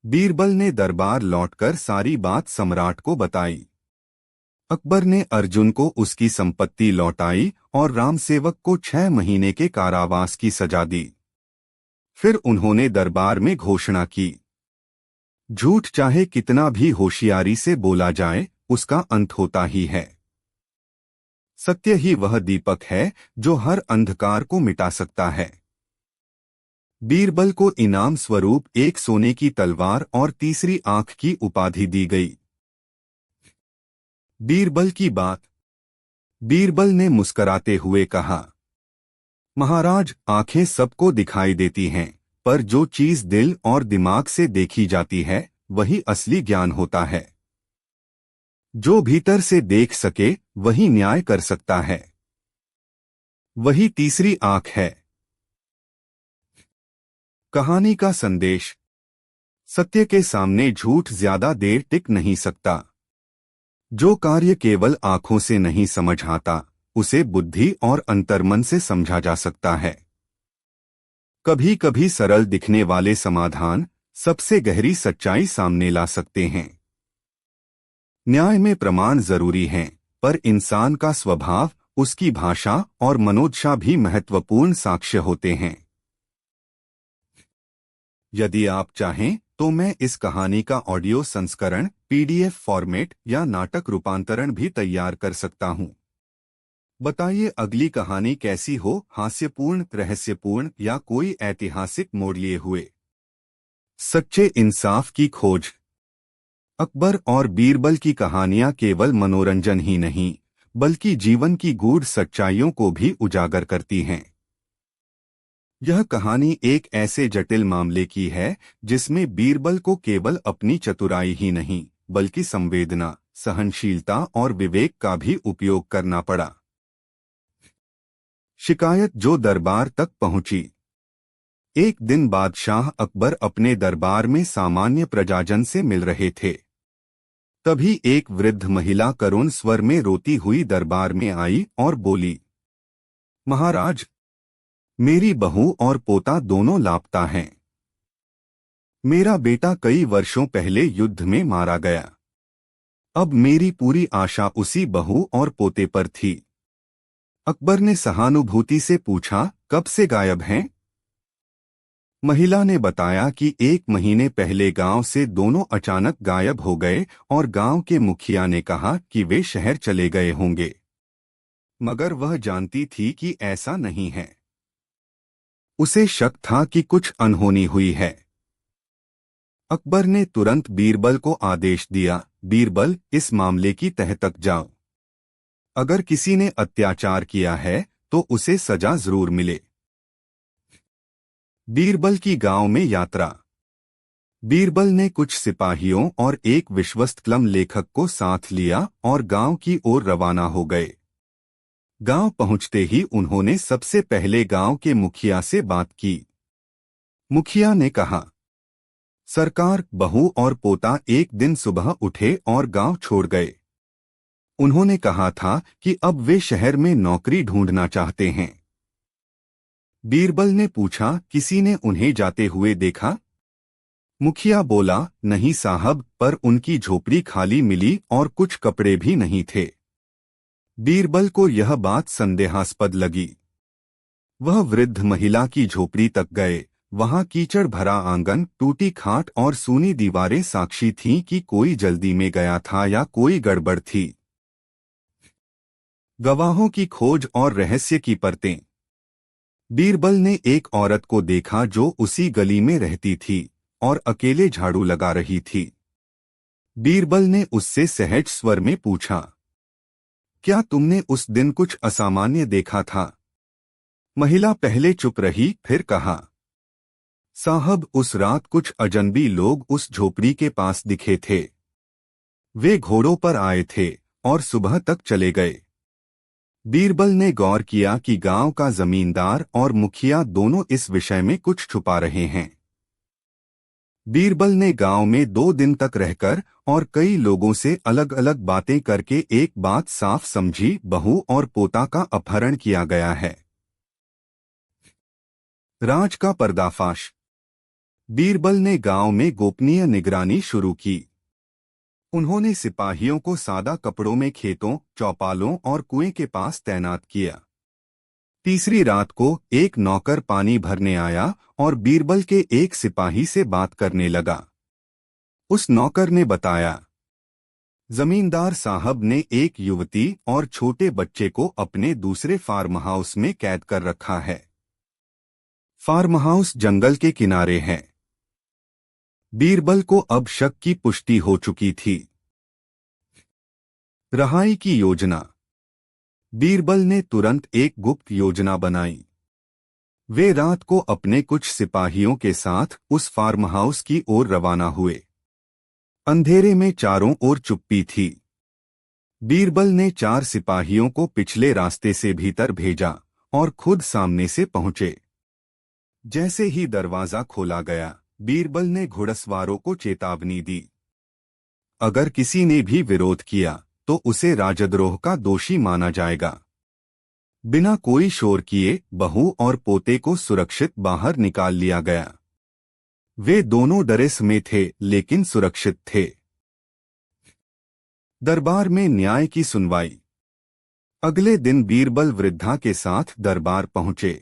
S1: बीरबल ने दरबार लौटकर सारी बात सम्राट को बताई। अकबर ने अर्जुन को उसकी संपत्ति लौटाई और रामसेवक को 6 महीने के कारावास की सजा दी। फिर उन्होंने दरबार में घोषणा की, झूठ चाहे कितना भी होशियारी से बोला जाए, उसका अंत होता ही है। सत्य ही वह दीपक है जो हर अंधकार को मिटा सकता है। बीरबल को इनाम स्वरूप एक सोने की तलवार और तीसरी आंख की उपाधि दी गई। बीरबल की बात। बीरबल ने मुस्कराते हुए कहा, महाराज, आंखें सबको दिखाई देती हैं, पर जो चीज दिल और दिमाग से देखी जाती है वही असली ज्ञान होता है। जो भीतर से देख सके वही न्याय कर सकता है। वही तीसरी आंख है। कहानी का संदेश। सत्य के सामने झूठ ज्यादा देर टिक नहीं सकता। जो कार्य केवल आंखों से नहीं समझ आता, उसे बुद्धि और अंतर्मन से समझा जा सकता है। कभी कभी सरल दिखने वाले समाधान सबसे गहरी सच्चाई सामने ला सकते हैं। न्याय में प्रमाण जरूरी हैं, पर इंसान का स्वभाव, उसकी भाषा और मनोदशा भी महत्वपूर्ण साक्ष्य होते हैं। यदि आप चाहें तो मैं इस कहानी का ऑडियो संस्करण, पीडीएफ फॉर्मेट या नाटक रूपांतरण भी तैयार कर सकता हूं। बताइए अगली कहानी कैसी हो, हास्यपूर्ण, रहस्यपूर्ण या कोई ऐतिहासिक मोड़ लिए हुए। सच्चे इंसाफ की खोज। अकबर और बीरबल की कहानियां केवल मनोरंजन ही नहीं, बल्कि जीवन की गूढ़ सच्चाइयों को भी उजागर करती हैं। यह कहानी एक ऐसे जटिल मामले की है जिसमें बीरबल को केवल अपनी चतुराई ही नहीं, बल्कि संवेदना, सहनशीलता और विवेक का भी उपयोग करना पड़ा। शिकायत जो दरबार तक पहुंची। एक दिन बादशाह अकबर अपने दरबार में सामान्य प्रजाजन से मिल रहे थे। तभी एक वृद्ध महिला करुण स्वर में रोती हुई दरबार में आई और बोली, महाराज, मेरी बहू और पोता दोनों लापता हैं। मेरा बेटा कई वर्षों पहले युद्ध में मारा गया। अब मेरी पूरी आशा उसी बहू और पोते पर थी। अकबर ने सहानुभूति से पूछा, कब से गायब हैं? महिला ने बताया कि 1 महीने पहले गांव से दोनों अचानक गायब हो गए और गांव के मुखिया ने कहा कि वे शहर चले गए होंगे, मगर वह जानती थी कि ऐसा नहीं है। उसे शक था कि कुछ अनहोनी हुई है। अकबर ने तुरंत बीरबल को आदेश दिया, बीरबल, इस मामले की तह तक जाओ। अगर किसी ने अत्याचार किया है तो उसे सजा जरूर मिले। बीरबल की गांव में यात्रा। बीरबल ने कुछ सिपाहियों और एक विश्वस्त कलम लेखक को साथ लिया और गांव की ओर रवाना हो गए। गांव पहुंचते ही उन्होंने सबसे पहले गांव के मुखिया से बात की। मुखिया ने कहा, सरकार, बहू और पोता एक दिन सुबह उठे और गांव छोड़ गए। उन्होंने कहा था कि अब वे शहर में नौकरी ढूंढना चाहते हैं। बीरबल ने पूछा, किसी ने उन्हें जाते हुए देखा? मुखिया बोला, नहीं साहब, पर उनकी झोपड़ी खाली मिली और कुछ कपड़े भी नहीं थे। बीरबल को यह बात संदेहास्पद लगी। वह वृद्ध महिला की झोपड़ी तक गए। वहां कीचड़ भरा आंगन, टूटी खाट और सूनी दीवारें साक्षी थीं कि कोई जल्दी में गया था या कोई गड़बड़ थी। गवाहों की खोज और रहस्य की परतें। बीरबल ने एक औरत को देखा जो उसी गली में रहती थी और अकेले झाड़ू लगा रही थी। बीरबल ने उससे सहज स्वर में पूछा, क्या तुमने उस दिन कुछ असामान्य देखा था? महिला पहले चुप रही, फिर कहा, साहब, उस रात कुछ अजनबी लोग उस झोपड़ी के पास दिखे थे। वे घोड़ों पर आए थे और सुबह तक चले गए। बीरबल ने गौर किया कि गांव का जमींदार और मुखिया दोनों इस विषय में कुछ छुपा रहे हैं। बीरबल ने गांव में 2 दिन तक रहकर और कई लोगों से अलग अलग बातें करके एक बात साफ समझी, बहू और पोता का अपहरण किया गया है। राज का पर्दाफाश। बीरबल ने गांव में गोपनीय निगरानी शुरू की। उन्होंने सिपाहियों को सादा कपड़ों में खेतों, चौपालों और कुएं के पास तैनात किया। तीसरी रात को एक नौकर पानी भरने आया और बीरबल के एक सिपाही से बात करने लगा। उस नौकर ने बताया, जमींदार साहब ने एक युवती और छोटे बच्चे को अपने दूसरे फार्म हाउस में कैद कर रखा है। फार्म हाउस जंगल के किनारे है। बीरबल को अब शक की पुष्टि हो चुकी थी। रहाई की योजना। बीरबल ने तुरंत एक गुप्त योजना बनाई। वे रात को अपने कुछ सिपाहियों के साथ उस फार्म हाउस की ओर रवाना हुए। अंधेरे में चारों ओर चुप्पी थी। बीरबल ने 4 सिपाहियों को पिछले रास्ते से भीतर भेजा और खुद सामने से पहुंचे। जैसे ही दरवाजा खोला गया, बीरबल ने घुड़सवारों को चेतावनी दी, अगर किसी ने भी विरोध किया तो उसे राजद्रोह का दोषी माना जाएगा। बिना कोई शोर किए बहू और पोते को सुरक्षित बाहर निकाल लिया गया। वे दोनों डरे समे थे लेकिन सुरक्षित थे। दरबार में न्याय की सुनवाई। अगले दिन बीरबल वृद्धा के साथ दरबार पहुंचे।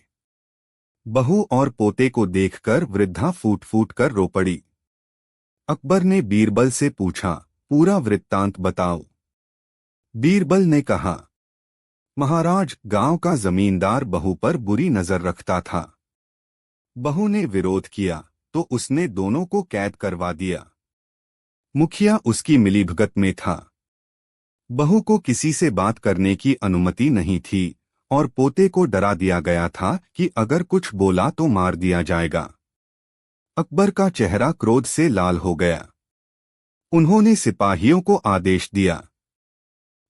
S1: बहू और पोते को देखकर वृद्धा फूट फूट कर रो पड़ी। अकबर ने बीरबल से पूछा, पूरा वृत्तांत बताओ। बीरबल ने कहा, महाराज, गांव का जमींदार बहू पर बुरी नजर रखता था। बहू ने विरोध किया तो उसने दोनों को कैद करवा दिया। मुखिया उसकी मिलीभगत में था। बहू को किसी से बात करने की अनुमति नहीं थी और पोते को डरा दिया गया था कि अगर कुछ बोला तो मार दिया जाएगा। अकबर का चेहरा क्रोध से लाल हो गया। उन्होंने सिपाहियों को आदेश दिया,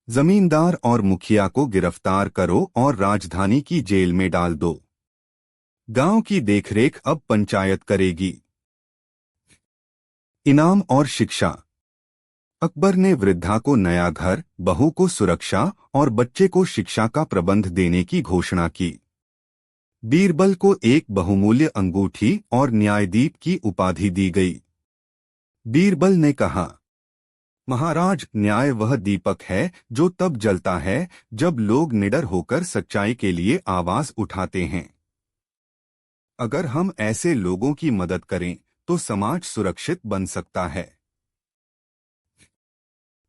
S1: जमींदार और मुखिया को गिरफ्तार करो और राजधानी की जेल में डाल दो। गांव की देखरेख अब पंचायत करेगी। इनाम और शिक्षा। अकबर ने वृद्धा को नया घर, बहू को सुरक्षा और बच्चे को शिक्षा का प्रबंध देने की घोषणा की। बीरबल को एक बहुमूल्य अंगूठी और न्यायदीप की उपाधि दी गई। बीरबल ने कहा, महाराज, न्याय वह दीपक है जो तब जलता है जब लोग निडर होकर सच्चाई के लिए आवाज उठाते हैं। अगर हम ऐसे लोगों की मदद करें तो समाज सुरक्षित बन सकता है।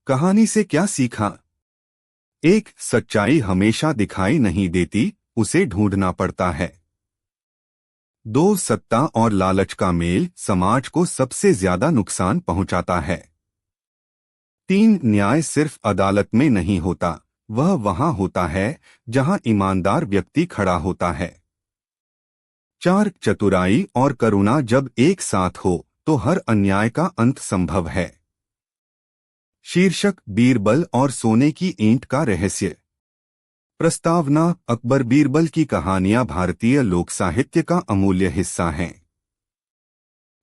S1: कहानी से क्या सीखा? एक, सच्चाई हमेशा दिखाई नहीं देती, उसे ढूंढना पड़ता है। दो, सत्ता और लालच का मेल समाज को सबसे ज्यादा नुकसान पहुंचाता है। तीन, न्याय सिर्फ अदालत में नहीं होता, वह वहां होता है जहां ईमानदार व्यक्ति खड़ा होता है। चार, चतुराई और करुणा जब एक साथ हो तो हर अन्याय का अंत संभव है। शीर्षक, बीरबल और सोने की ईंट का रहस्य। प्रस्तावना, अकबर बीरबल की कहानियां भारतीय लोक साहित्य का अमूल्य हिस्सा हैं।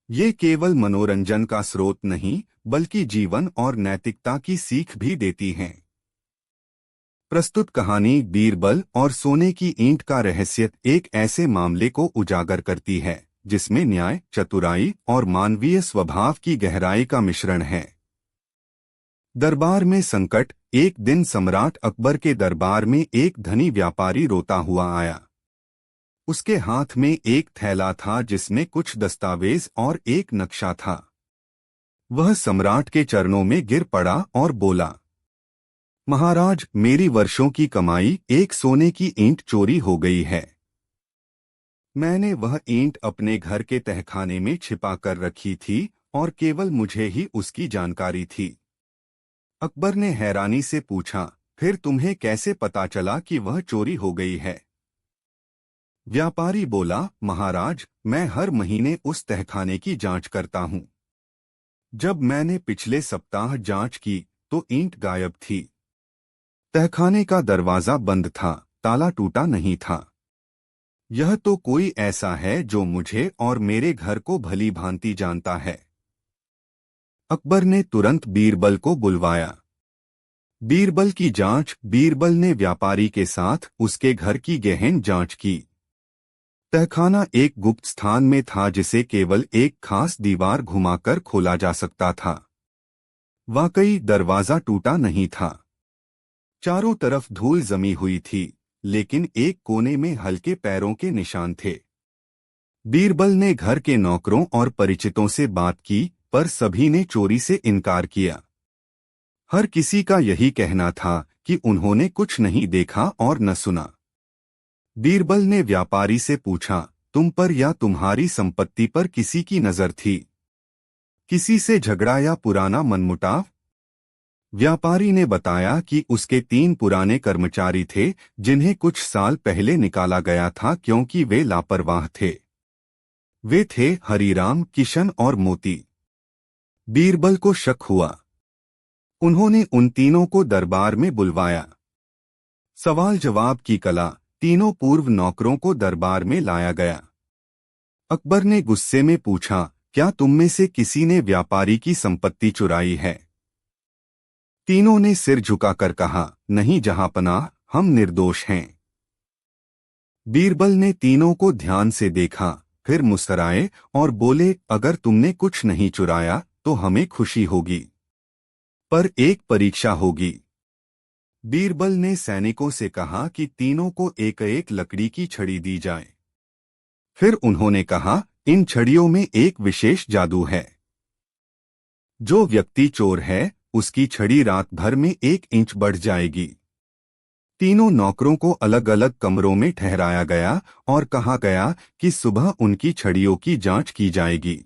S1: ये केवल मनोरंजन का स्रोत नहीं बल्कि जीवन और नैतिकता की सीख भी देती हैं। प्रस्तुत कहानी बीरबल और सोने की ईंट का रहस्य एक ऐसे मामले को उजागर करती है जिसमें न्याय, चतुराई और मानवीय स्वभाव की गहराई का मिश्रण है। दरबार में संकट। एक दिन सम्राट अकबर के दरबार में एक धनी व्यापारी रोता हुआ आया। उसके हाथ में एक थैला था जिसमें कुछ दस्तावेज और एक नक्शा था। वह सम्राट के चरणों में गिर पड़ा और बोला, महाराज, मेरी वर्षों की कमाई एक सोने की ईंट चोरी हो गई है। मैंने वह ईंट अपने घर के तहखाने में छिपा कर रखी थी और केवल मुझे ही उसकी जानकारी थी। अकबर ने हैरानी से पूछा, फिर तुम्हें कैसे पता चला कि वह चोरी हो गई है? व्यापारी बोला, महाराज, मैं हर महीने उस तहखाने की जांच करता हूं। जब मैंने पिछले सप्ताह जांच की तो ईंट गायब थी। तहखाने का दरवाजा बंद था, ताला टूटा नहीं था। यह तो कोई ऐसा है जो मुझे और मेरे घर को भली भांति जानता है। अकबर ने तुरंत बीरबल को बुलवाया। बीरबल की जांच। बीरबल ने व्यापारी के साथ उसके घर की गहन जांच की। तहखाना एक गुप्त स्थान में था जिसे केवल एक खास दीवार घुमाकर खोला जा सकता था। वाकई दरवाजा टूटा नहीं था। चारों तरफ धूल जमी हुई थी, लेकिन एक कोने में हल्के पैरों के निशान थे। बीरबल ने घर के नौकरों और परिचितों से बात की, पर सभी ने चोरी से इनकार किया। हर किसी का यही कहना था कि उन्होंने कुछ नहीं देखा और न सुना। बीरबल ने व्यापारी से पूछा, तुम पर या तुम्हारी संपत्ति पर किसी की नजर थी? किसी से झगड़ा या पुराना मनमुटाव? व्यापारी ने बताया कि उसके 3 पुराने कर्मचारी थे जिन्हें कुछ साल पहले निकाला गया था क्योंकि वे लापरवाह थे। वे थे हरीराम, किशन और मोती। बीरबल को शक हुआ। उन्होंने उन तीनों को दरबार में बुलवाया। सवाल जवाब की कला। तीनों पूर्व नौकरों को दरबार में लाया गया। अकबर ने गुस्से में पूछा, क्या तुम में से किसी ने व्यापारी की संपत्ति चुराई है? तीनों ने सिर झुकाकर कहा, नहीं जहांपनाह, हम निर्दोष हैं। बीरबल ने तीनों को ध्यान से देखा, फिर मुस्कुराए और बोले, अगर तुमने कुछ नहीं चुराया तो हमें खुशी होगी, पर एक परीक्षा होगी। बीरबल ने सैनिकों से कहा कि तीनों को एक एक लकड़ी की छड़ी दी जाए। फिर उन्होंने कहा, इन छड़ियों में एक विशेष जादू है। जो व्यक्ति चोर है उसकी छड़ी रात भर में 1 इंच बढ़ जाएगी। तीनों नौकरों को अलग अलग कमरों में ठहराया गया और कहा गया कि सुबह उनकी छड़ियों की जांच की जाएगी।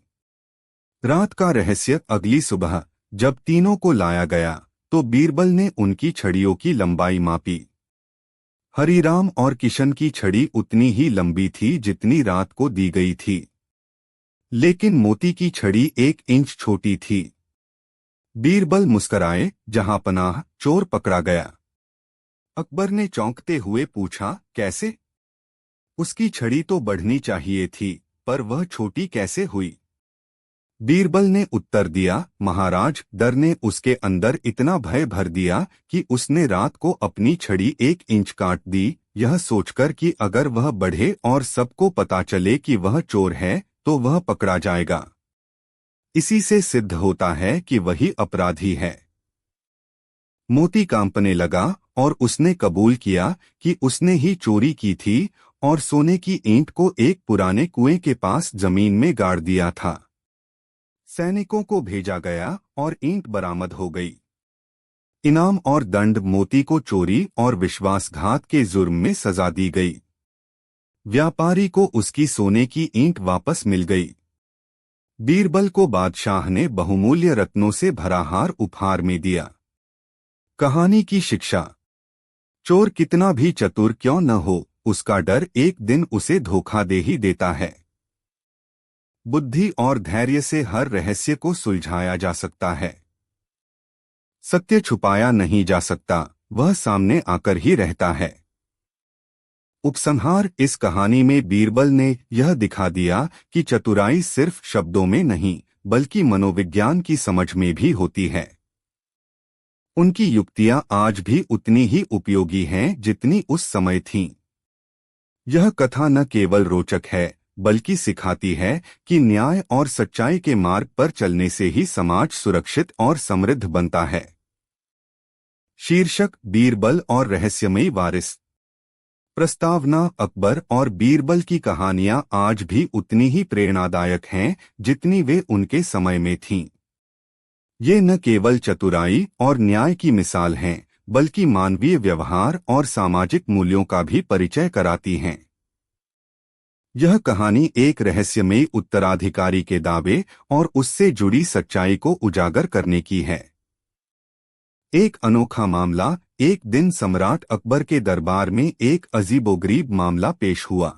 S1: रात का रहस्य। अगली सुबह जब तीनों को लाया गया तो बीरबल ने उनकी छड़ियों की लंबाई मापी। हरीराम और किशन की छड़ी उतनी ही लंबी थी जितनी रात को दी गई थी, लेकिन मोती की छड़ी 1 इंच छोटी थी। बीरबल मुस्कराए। जहांपनाह, चोर पकड़ा गया। अकबर ने चौंकते हुए पूछा, कैसे? उसकी छड़ी तो बढ़नी चाहिए थी, पर वह छोटी कैसे हुई? बीरबल ने उत्तर दिया, महाराज, डर ने उसके अंदर इतना भय भर दिया कि उसने रात को अपनी छड़ी 1 इंच काट दी, यह सोचकर कि अगर वह बढ़े और सबको पता चले कि वह चोर है तो वह पकड़ा जाएगा। इसी से सिद्ध होता है कि वही अपराधी है। मोती कांपने लगा और उसने कबूल किया कि उसने ही चोरी की थी और सोने की ईंट को एक पुराने कुएं के पास जमीन में गाड़ दिया था। सैनिकों को भेजा गया और ईंट बरामद हो गई। इनाम और दंड। मोती को चोरी और विश्वासघात के जुर्म में सजा दी गई। व्यापारी को उसकी सोने की ईंट वापस मिल गई। बीरबल को बादशाह ने बहुमूल्य रत्नों से भरा हार उपहार में दिया। कहानी की शिक्षा। चोर कितना भी चतुर क्यों न हो, उसका डर एक दिन उसे धोखा दे ही देता है। बुद्धि और धैर्य से हर रहस्य को सुलझाया जा सकता है। सत्य छुपाया नहीं जा सकता, वह सामने आकर ही रहता है। उपसंहार। इस कहानी में बीरबल ने यह दिखा दिया कि चतुराई सिर्फ शब्दों में नहीं बल्कि मनोविज्ञान की समझ में भी होती है। उनकी युक्तियां आज भी उतनी ही उपयोगी हैं जितनी उस समय थीं। यह कथा न केवल रोचक है बल्कि सिखाती है कि न्याय और सच्चाई के मार्ग पर चलने से ही समाज सुरक्षित और समृद्ध बनता है। शीर्षक, बीरबल और रहस्यमयी वारिस। प्रस्तावना। अकबर और बीरबल की कहानियां आज भी उतनी ही प्रेरणादायक हैं जितनी वे उनके समय में थीं। ये न केवल चतुराई और न्याय की मिसाल हैं बल्कि मानवीय व्यवहार और सामाजिक मूल्यों का भी परिचय कराती हैं। यह कहानी एक रहस्यमयी उत्तराधिकारी के दावे और उससे जुड़ी सच्चाई को उजागर करने की है। एक अनोखा मामला। एक दिन सम्राट अकबर के दरबार में एक अजीबोगरीब मामला पेश हुआ।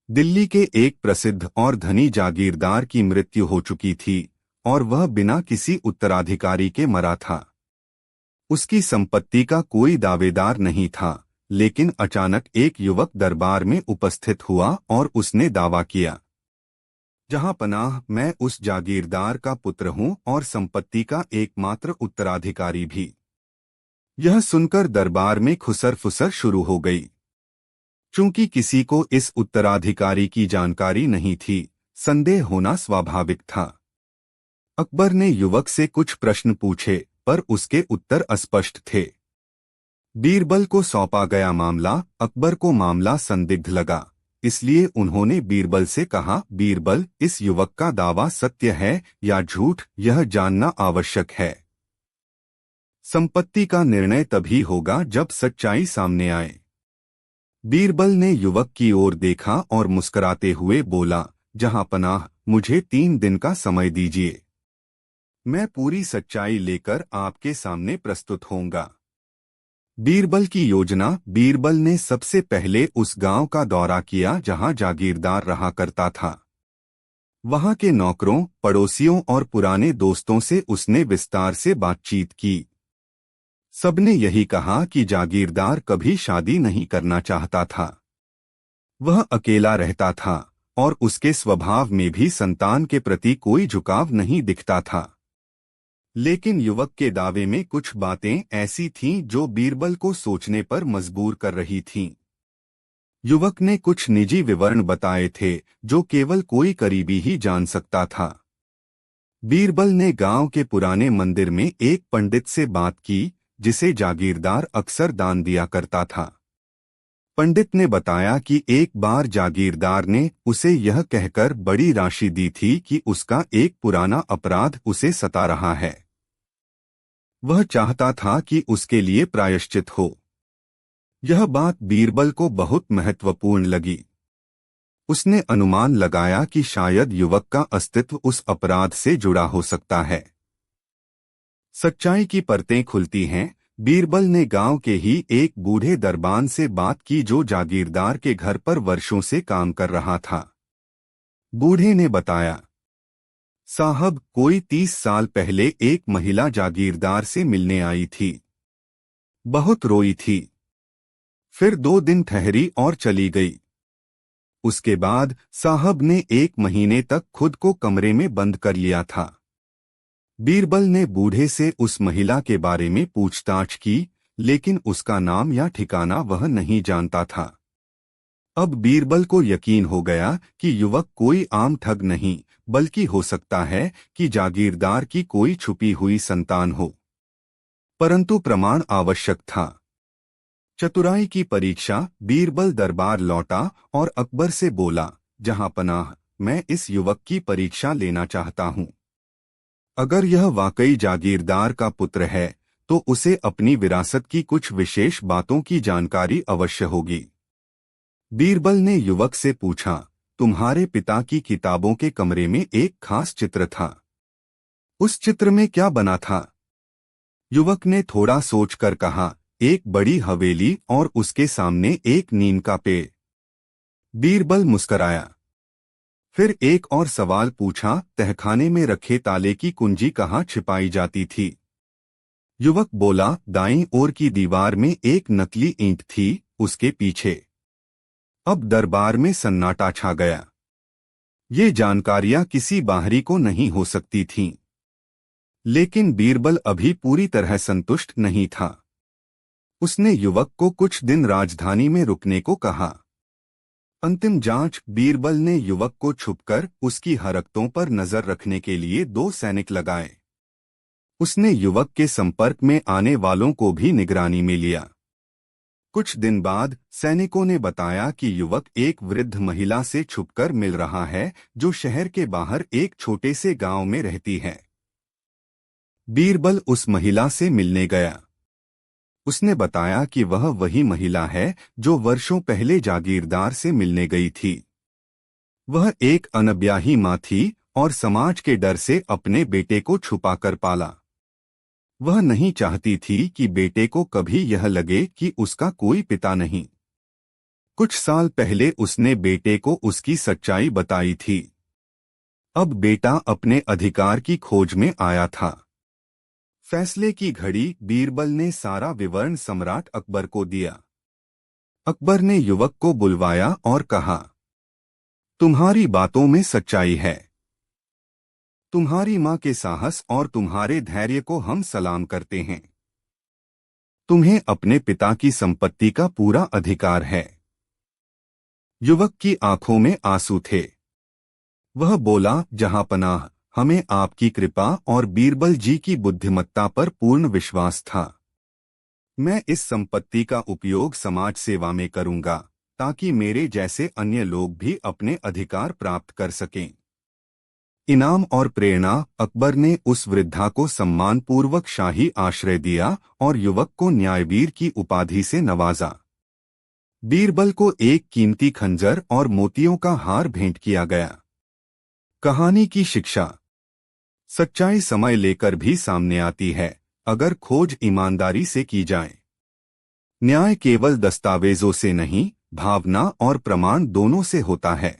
S1: दिल्ली के एक प्रसिद्ध और धनी जागीरदार की मृत्यु हो चुकी थी और वह बिना किसी उत्तराधिकारी के मरा था। उसकी संपत्ति का कोई दावेदार नहीं था, लेकिन अचानक एक युवक दरबार में उपस्थित हुआ और उसने दावा किया, जहांपनाह, मैं उस जागीरदार का पुत्र हूं और संपत्ति का एकमात्र उत्तराधिकारी भी। यह सुनकर दरबार में खुसर-फुसर शुरू हो गई। चूंकि किसी को इस उत्तराधिकारी की जानकारी नहीं थी, संदेह होना स्वाभाविक था। अकबर ने युवक से कुछ प्रश्न पूछे, पर उसके उत्तर अस्पष्ट थे। बीरबल को सौंपा गया मामला। अकबर को मामला संदिग्ध लगा, इसलिए उन्होंने बीरबल से कहा, बीरबल, इस युवक का दावा सत्य है या झूठ, यह जानना आवश्यक है। संपत्ति का निर्णय तभी होगा जब सच्चाई सामने आए। बीरबल ने युवक की ओर देखा और मुस्कुराते हुए बोला, जहांपनाह, मुझे 3 दिन का समय दीजिए। मैं पूरी सच्चाई लेकर आपके सामने प्रस्तुत होऊंगा। बीरबल की योजना। बीरबल ने सबसे पहले उस गांव का दौरा किया जहां जागीरदार रहा करता था। वहां के नौकरों, पड़ोसियों और पुराने दोस्तों से उसने विस्तार से बातचीत की। सबने यही कहा कि जागीरदार कभी शादी नहीं करना चाहता था। वह अकेला रहता था और उसके स्वभाव में भी संतान के प्रति कोई झुकाव नहीं दिखता था। लेकिन युवक के दावे में कुछ बातें ऐसी थीं जो बीरबल को सोचने पर मजबूर कर रही थीं। युवक ने कुछ निजी विवरण बताए थे जो केवल कोई करीबी ही जान सकता था। बीरबल ने गांव के पुराने मंदिर में एक पंडित से बात की जिसे जागीरदार अक्सर दान दिया करता था। पंडित ने बताया कि एक बार जागीरदार ने उसे यह कहकर बड़ी राशि दी थी कि उसका एक पुराना अपराध उसे सता रहा है। वह चाहता था कि उसके लिए प्रायश्चित हो। यह बात बीरबल को बहुत महत्वपूर्ण लगी। उसने अनुमान लगाया कि शायद युवक का अस्तित्व उस अपराध से जुड़ा हो सकता है। सच्चाई की परतें खुलती हैं। बीरबल ने गांव के ही एक बूढ़े दरबान से बात की जो जागीरदार के घर पर वर्षों से काम कर रहा था। बूढ़े ने बताया, साहब, कोई 30 साल पहले एक महिला जागीरदार से मिलने आई थी। बहुत रोई थी। फिर 2 दिन ठहरी और चली गई। उसके बाद साहब ने 1 महीने तक खुद को कमरे में बंद कर लिया था। बीरबल ने बूढ़े से उस महिला के बारे में पूछताछ की, लेकिन उसका नाम या ठिकाना वह नहीं जानता था। अब बीरबल को यकीन हो गया कि युवक कोई आम ठग नहीं, बल्कि हो सकता है कि जागीरदार की कोई छुपी हुई संतान हो। परंतु प्रमाण आवश्यक था। चतुराई की परीक्षा। बीरबल दरबार लौटा और अकबर से बोला, जहांपनाह, मैं इस युवक की परीक्षा लेना चाहता हूं। अगर यह वाकई जागीरदार का पुत्र है तो उसे अपनी विरासत की कुछ विशेष बातों की जानकारी अवश्य होगी। बीरबल ने युवक से पूछा, तुम्हारे पिता की किताबों के कमरे में एक खास चित्र था। उस चित्र में क्या बना था? युवक ने थोड़ा सोचकर कहा, एक बड़ी हवेली और उसके सामने एक नीम का पेड़। बीरबल मुस्कराया। फिर एक और सवाल पूछा, तहखाने में रखे ताले की कुंजी कहाँ छिपाई जाती थी? युवक बोला, दाईं ओर की दीवार में एक नकली ईंट थी, उसके पीछे। अब दरबार में सन्नाटा छा गया। ये जानकारियां किसी बाहरी को नहीं हो सकती थीं। लेकिन बीरबल अभी पूरी तरह संतुष्ट नहीं था। उसने युवक को कुछ दिन राजधानी में रुकने को कहा। अंतिम जांच। बीरबल ने युवक को छुपकर उसकी हरकतों पर नजर रखने के लिए 2 सैनिक लगाए। उसने युवक के संपर्क में आने वालों को भी निगरानी में लिया। कुछ दिन बाद सैनिकों ने बताया कि युवक एक वृद्ध महिला से छुपकर मिल रहा है, जो शहर के बाहर एक छोटे से गांव में रहती है। बीरबल उस महिला से मिलने गया। उसने बताया कि वह वही महिला है जो वर्षों पहले जागीरदार से मिलने गई थी। वह एक अनब्याही मां थी और समाज के डर से अपने बेटे को छुपाकर पाला। वह नहीं चाहती थी कि बेटे को कभी यह लगे कि उसका कोई पिता नहीं। कुछ साल पहले उसने बेटे को उसकी सच्चाई बताई थी। अब बेटा अपने अधिकार की खोज में आया था। फैसले की घड़ी। बीरबल ने सारा विवरण सम्राट अकबर को दिया। अकबर ने युवक को बुलवाया और कहा, तुम्हारी बातों में सच्चाई है। तुम्हारी मां के साहस और तुम्हारे धैर्य को हम सलाम करते हैं। तुम्हें अपने पिता की संपत्ति का पूरा अधिकार है। युवक की आंखों में आंसू थे। वह बोला, जहांपनाह, हमें आपकी कृपा और बीरबल जी की बुद्धिमत्ता पर पूर्ण विश्वास था। मैं इस संपत्ति का उपयोग समाज सेवा में करूंगा, ताकि मेरे जैसे अन्य लोग भी अपने अधिकार प्राप्त कर सकें। इनाम और प्रेरणा। अकबर ने उस वृद्धा को सम्मानपूर्वक शाही आश्रय दिया और युवक को न्यायवीर की उपाधि से नवाजा। बीरबल को एक कीमती खंजर और मोतियों का हार भेंट किया गया। कहानी की शिक्षा। सच्चाई समय लेकर भी सामने आती है, अगर खोज ईमानदारी से की जाए। न्याय केवल दस्तावेजों से नहीं, भावना और प्रमाण दोनों से होता है।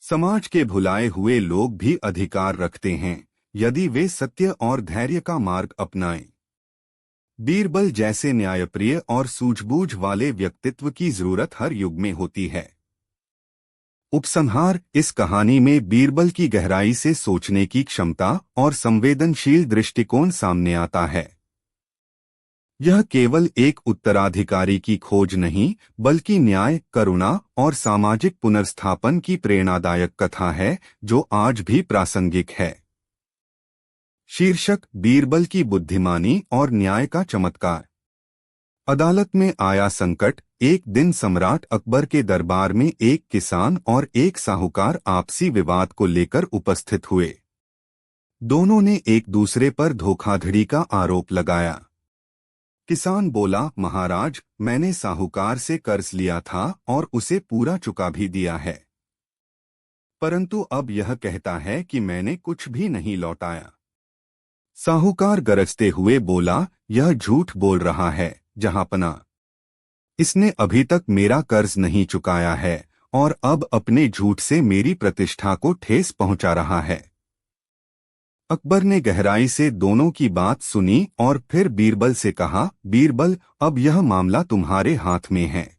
S1: समाज के भुलाए हुए लोग भी अधिकार रखते हैं, यदि वे सत्य और धैर्य का मार्ग अपनाएं। बीरबल जैसे न्यायप्रिय और सूझबूझ वाले व्यक्तित्व की जरूरत हर युग में होती है। उपसंहार। इस कहानी में बीरबल की गहराई से सोचने की क्षमता और संवेदनशील दृष्टिकोण सामने आता है। यह केवल एक उत्तराधिकारी की खोज नहीं, बल्कि न्याय, करुणा और सामाजिक पुनर्स्थापन की प्रेरणादायक कथा है, जो आज भी प्रासंगिक है। शीर्षक, बीरबल की बुद्धिमानी और न्याय का चमत्कार। अदालत में आया संकट। एक दिन सम्राट अकबर के दरबार में एक किसान और एक साहूकार आपसी विवाद को लेकर उपस्थित हुए। दोनों ने एक दूसरे पर धोखाधड़ी का आरोप लगाया। किसान बोला, महाराज, मैंने साहूकार से कर्ज लिया था और उसे पूरा चुका भी दिया है, परंतु अब यह कहता है कि मैंने कुछ भी नहीं लौटाया। साहूकार गरजते हुए बोला, यह झूठ बोल रहा है जहांपना। इसने अभी तक मेरा कर्ज नहीं चुकाया है और अब अपने झूठ से मेरी प्रतिष्ठा को ठेस पहुंचा रहा है। अकबर ने गहराई से दोनों की बात सुनी और फिर बीरबल से कहा, बीरबल, अब यह मामला तुम्हारे हाथ में है।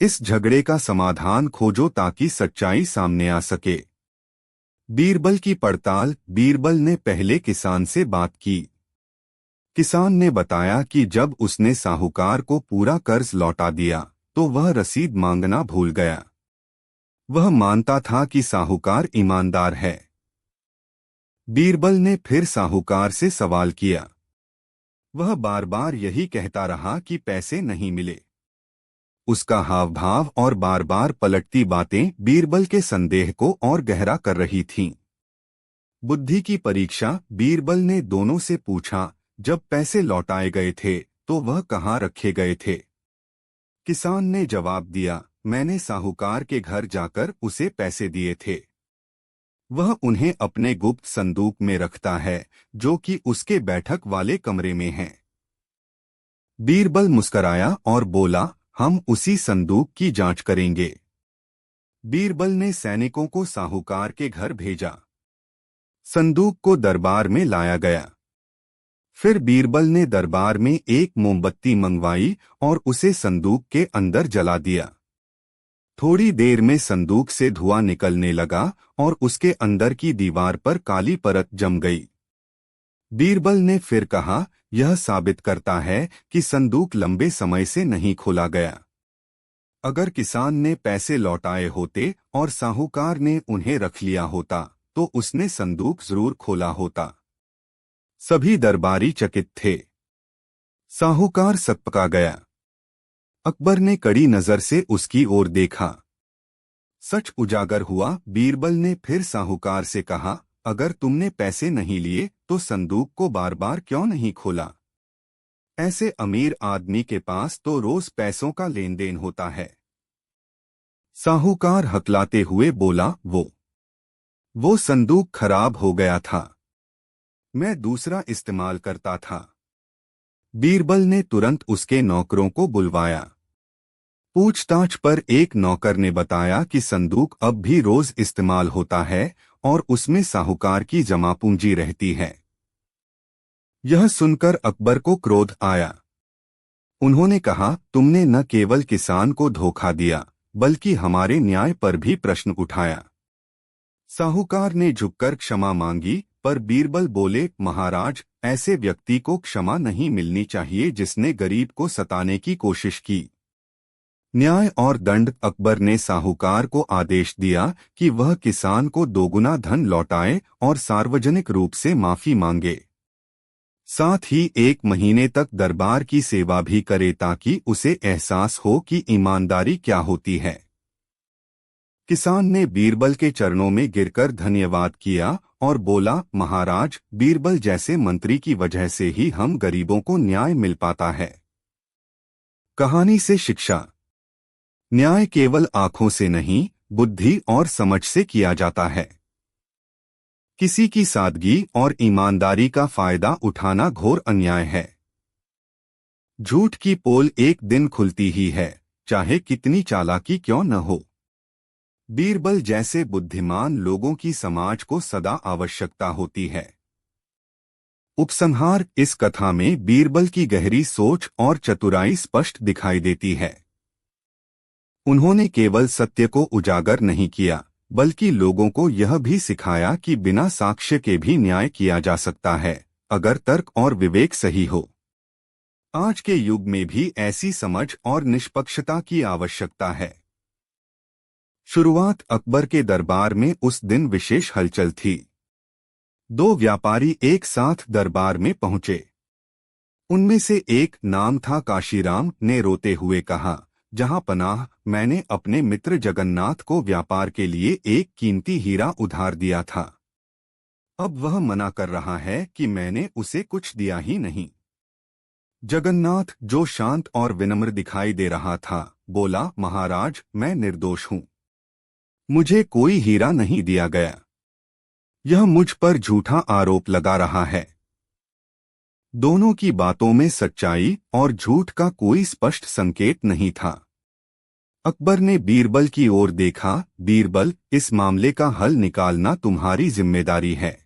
S1: इस झगड़े का समाधान खोजो ताकि सच्चाई सामने आ सके। बीरबल की पड़ताल। बीरबल ने पहले किसान से बात की। किसान ने बताया कि जब उसने साहूकार को पूरा कर्ज लौटा दिया तो वह रसीद मांगना भूल गया। वह मानता था कि साहूकार ईमानदार है। बीरबल ने फिर साहूकार से सवाल किया। वह बार बार यही कहता रहा कि पैसे नहीं मिले। उसका हाव भाव और बार बार पलटती बातें बीरबल के संदेह को और गहरा कर रही थीं। बुद्धि की परीक्षा। बीरबल ने दोनों से पूछा, जब पैसे लौटाए गए थे तो वह कहाँ रखे गए थे? किसान ने जवाब दिया, मैंने साहूकार के घर जाकर उसे पैसे दिए थे। वह उन्हें अपने गुप्त संदूक में रखता है जो कि उसके बैठक वाले कमरे में है। बीरबल मुस्कराया और बोला, हम उसी संदूक की जांच करेंगे। बीरबल ने सैनिकों को साहूकार के घर भेजा। संदूक को दरबार में लाया गया। फिर बीरबल ने दरबार में एक मोमबत्ती मंगवाई और उसे संदूक के अंदर जला दिया। थोड़ी देर में संदूक से धुआं निकलने लगा और उसके अंदर की दीवार पर काली परत जम गई। बीरबल ने फिर कहा, यह साबित करता है कि संदूक लंबे समय से नहीं खोला गया। अगर किसान ने पैसे लौटाए होते और साहूकार ने उन्हें रख लिया होता तो उसने संदूक जरूर खोला होता। सभी दरबारी चकित थे। साहूकार सकपका गया। अकबर ने कड़ी नजर से उसकी ओर देखा। सच उजागर हुआ। बीरबल ने फिर साहूकार से कहा, अगर तुमने पैसे नहीं लिए तो संदूक को बार बार क्यों नहीं खोला? ऐसे अमीर आदमी के पास तो रोज पैसों का लेन देन होता है। साहूकार हकलाते हुए बोला, वो संदूक खराब हो गया था। मैं दूसरा इस्तेमाल करता था। बीरबल ने तुरंत उसके नौकरों को बुलवाया। पूछताछ पर एक नौकर ने बताया कि संदूक अब भी रोज इस्तेमाल होता है और उसमें साहूकार की जमा पूंजी रहती है। यह सुनकर अकबर को क्रोध आया। उन्होंने कहा, तुमने न केवल किसान को धोखा दिया बल्कि हमारे न्याय पर भी प्रश्न उठाया। साहूकार ने झुककर क्षमा मांगी, पर बीरबल बोले, महाराज, ऐसे व्यक्ति को क्षमा नहीं मिलनी चाहिए जिसने गरीब को सताने की कोशिश की। न्याय और दंड। अकबर ने साहूकार को आदेश दिया कि वह किसान को दोगुना धन लौटाए और सार्वजनिक रूप से माफी मांगे। साथ ही 1 महीने तक दरबार की सेवा भी करे ताकि उसे एहसास हो कि ईमानदारी क्या होती है। किसान ने बीरबल के चरणों में गिरकर धन्यवाद किया और बोला, महाराज, बीरबल जैसे मंत्री की वजह से ही हम गरीबों को न्याय मिल पाता है। कहानी से शिक्षा। न्याय केवल आंखों से नहीं, बुद्धि और समझ से किया जाता है। किसी की सादगी और ईमानदारी का फायदा उठाना घोर अन्याय है। झूठ की पोल एक दिन खुलती ही है, चाहे कितनी चालाकी क्यों न हो। बीरबल जैसे बुद्धिमान लोगों की समाज को सदा आवश्यकता होती है। उपसंहार। इस कथा में बीरबल की गहरी सोच और चतुराई स्पष्ट दिखाई देती है। उन्होंने केवल सत्य को उजागर नहीं किया बल्कि लोगों को यह भी सिखाया कि बिना साक्ष्य के भी न्याय किया जा सकता है, अगर तर्क और विवेक सही हो। आज के युग में भी ऐसी समझ और निष्पक्षता की आवश्यकता है। शुरुआत। अकबर के दरबार में उस दिन विशेष हलचल थी। 2 व्यापारी एक साथ दरबार में पहुंचे। उनमें से एक नाम था काशीराम ने रोते हुए कहा, जहां पनाह, मैंने अपने मित्र जगन्नाथ को व्यापार के लिए एक कीमती हीरा उधार दिया था। अब वह मना कर रहा है कि मैंने उसे कुछ दिया ही नहीं। जगन्नाथ, जो शांत और विनम्र दिखाई दे रहा था, बोला, महाराज, मैं निर्दोष हूं। मुझे कोई हीरा नहीं दिया गया। यह मुझ पर झूठा आरोप लगा रहा है। दोनों की बातों में सच्चाई और झूठ का कोई स्पष्ट संकेत नहीं था। अकबर ने बीरबल की ओर देखा। बीरबल, इस मामले का हल निकालना तुम्हारी जिम्मेदारी है।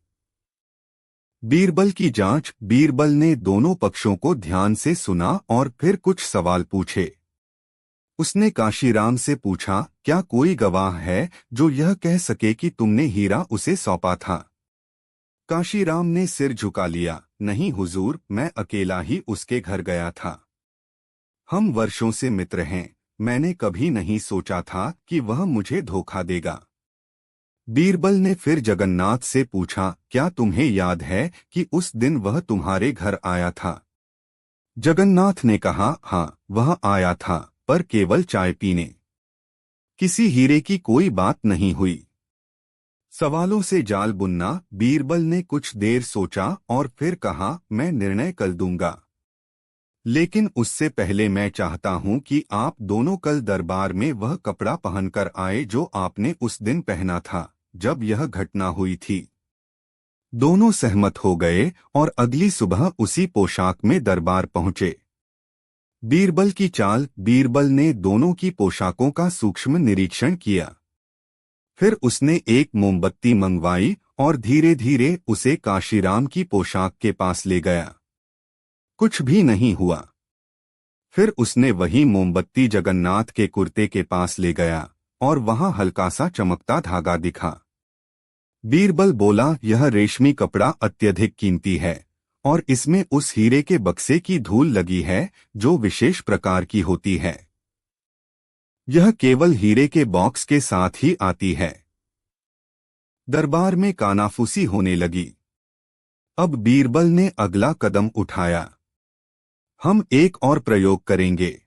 S1: बीरबल की जांच। बीरबल ने दोनों पक्षों को ध्यान से सुना और फिर कुछ सवाल पूछे। उसने काशीराम से पूछा, क्या कोई गवाह है जो यह कह सके कि तुमने हीरा उसे सौंपा था? काशीराम ने सिर झुका लिया, नहीं हुजूर, मैं अकेला ही उसके घर गया था। हम वर्षों से मित्र हैं। मैंने कभी नहीं सोचा था कि वह मुझे धोखा देगा। बीरबल ने फिर जगन्नाथ से पूछा, क्या तुम्हें याद है कि उस दिन वह तुम्हारे घर आया था? जगन्नाथ ने कहा, हाँ, वह आया था, पर केवल चाय पीने। किसी हीरे की कोई बात नहीं हुई। सवालों से जाल बुनना। बीरबल ने कुछ देर सोचा और फिर कहा, मैं निर्णय कल दूंगा। लेकिन उससे पहले मैं चाहता हूं कि आप दोनों कल दरबार में वह कपड़ा पहनकर आए जो आपने उस दिन पहना था जब यह घटना हुई थी। दोनों सहमत हो गए और अगली सुबह उसी पोशाक में दरबार पहुंचे। बीरबल की चाल। बीरबल ने दोनों की पोशाकों का सूक्ष्म निरीक्षण किया। फिर उसने एक मोमबत्ती मंगवाई और धीरे धीरे उसे काशीराम की पोशाक के पास ले गया। कुछ भी नहीं हुआ। फिर उसने वही मोमबत्ती जगन्नाथ के कुर्ते के पास ले गया और वहां हल्का सा चमकता धागा दिखा। बीरबल बोला, यह रेशमी कपड़ा अत्यधिक कीमती है और इसमें उस हीरे के बक्से की धूल लगी है जो विशेष प्रकार की होती है। यह केवल हीरे के बॉक्स के साथ ही आती है। दरबार में कानाफूसी होने लगी। अब बीरबल ने अगला कदम उठाया। हम एक और प्रयोग करेंगे।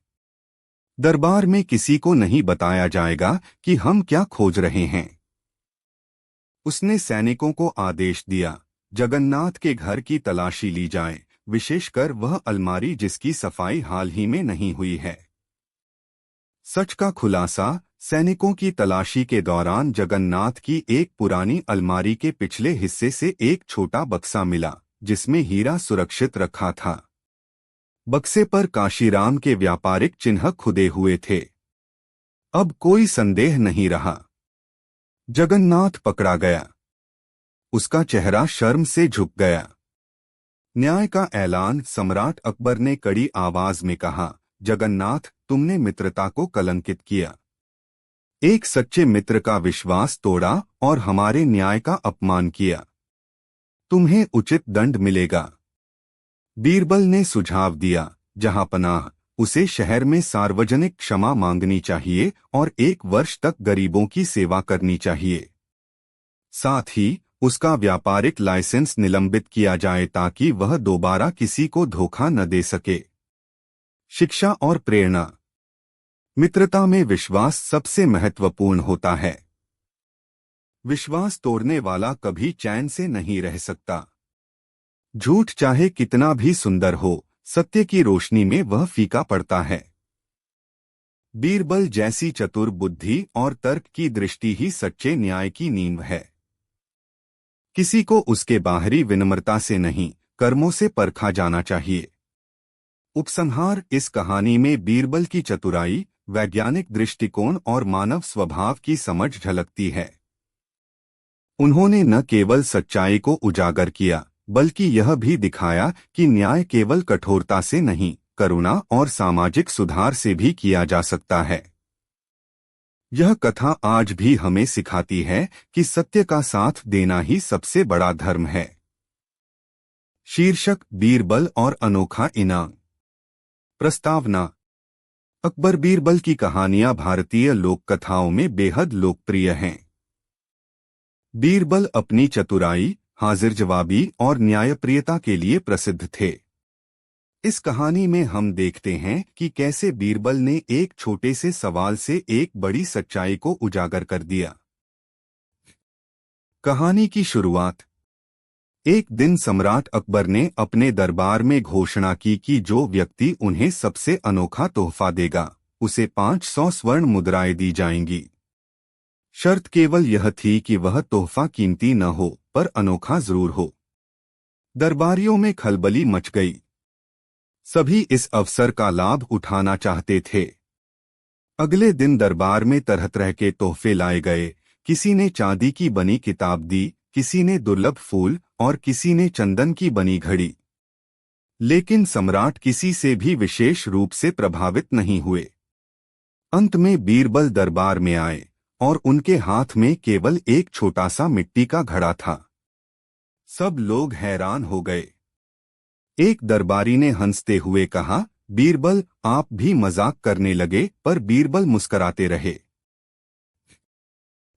S1: दरबार में किसी को नहीं बताया जाएगा कि हम क्या खोज रहे हैं। उसने सैनिकों को आदेश दिया, जगन्नाथ के घर की तलाशी ली जाए, विशेषकर वह अलमारी जिसकी सफाई हाल ही में नहीं हुई है। सच का खुलासा। सैनिकों की तलाशी के दौरान जगन्नाथ की एक पुरानी अलमारी के पिछले हिस्से से एक छोटा बक्सा मिला जिसमें हीरा सुरक्षित रखा था। बक्से पर काशीराम के व्यापारिक चिन्ह खुदे हुए थे। अब कोई संदेह नहीं रहा। जगन्नाथ पकड़ा गया। उसका चेहरा शर्म से झुक गया। न्याय का ऐलान। सम्राट अकबर ने कड़ी आवाज में कहा, जगन्नाथ, तुमने मित्रता को कलंकित किया। एक सच्चे मित्र का विश्वास तोड़ा और हमारे न्याय का अपमान किया। तुम्हें उचित दंड मिलेगा। बीरबल ने सुझाव दिया, जहां पनाह, उसे शहर में सार्वजनिक क्षमा मांगनी चाहिए और 1 वर्ष तक गरीबों की सेवा करनी चाहिए। साथ ही उसका व्यापारिक लाइसेंस निलंबित किया जाए ताकि वह दोबारा किसी को धोखा न दे सके। शिक्षा और प्रेरणा। मित्रता में विश्वास सबसे महत्वपूर्ण होता है। विश्वास तोड़ने वाला कभी चैन से नहीं रह सकता। झूठ चाहे कितना भी सुंदर हो, सत्य की रोशनी में वह फीका पड़ता है। बीरबल जैसी चतुर बुद्धि और तर्क की दृष्टि ही सच्चे न्याय की नींव है। किसी को उसके बाहरी विनम्रता से नहीं, कर्मों से परखा जाना चाहिए। उपसंहार। इस कहानी में बीरबल की चतुराई, वैज्ञानिक दृष्टिकोण और मानव स्वभाव की समझ झलकती है। उन्होंने न केवल सच्चाई को उजागर किया, बल्कि यह भी दिखाया कि न्याय केवल कठोरता से नहीं, करुणा और सामाजिक सुधार से भी किया जा सकता है। यह कथा आज भी हमें सिखाती है कि सत्य का साथ देना ही सबसे बड़ा धर्म है। शीर्षक, बीरबल और अनोखा इनाम। प्रस्तावना। अकबर बीरबल की कहानियां भारतीय लोक कथाओं में बेहद लोकप्रिय हैं। बीरबल अपनी चतुराई, हाजिर जवाबी और न्यायप्रियता के लिए प्रसिद्ध थे। इस कहानी में हम देखते हैं कि कैसे बीरबल ने एक छोटे से सवाल से एक बड़ी सच्चाई को उजागर कर दिया। कहानी की शुरुआत। एक दिन सम्राट अकबर ने अपने दरबार में घोषणा की कि जो व्यक्ति उन्हें सबसे अनोखा तोहफा देगा उसे 500 स्वर्ण मुद्राएं दी जाएंगी। शर्त केवल यह थी कि वह तोहफा कीमती न हो पर अनोखा जरूर हो। दरबारियों में खलबली मच गई। सभी इस अवसर का लाभ उठाना चाहते थे। अगले दिन दरबार में तरह तरह के तोहफे लाए गए। किसी ने चांदी की बनी किताब दी, किसी ने दुर्लभ फूल और किसी ने चंदन की बनी घड़ी। लेकिन सम्राट किसी से भी विशेष रूप से प्रभावित नहीं हुए। अंत में बीरबल दरबार में आए और उनके हाथ में केवल एक छोटा सा मिट्टी का घड़ा था। सब लोग हैरान हो गए। एक दरबारी ने हंसते हुए कहा, बीरबल आप भी मजाक करने लगे, पर बीरबल मुस्कराते रहे।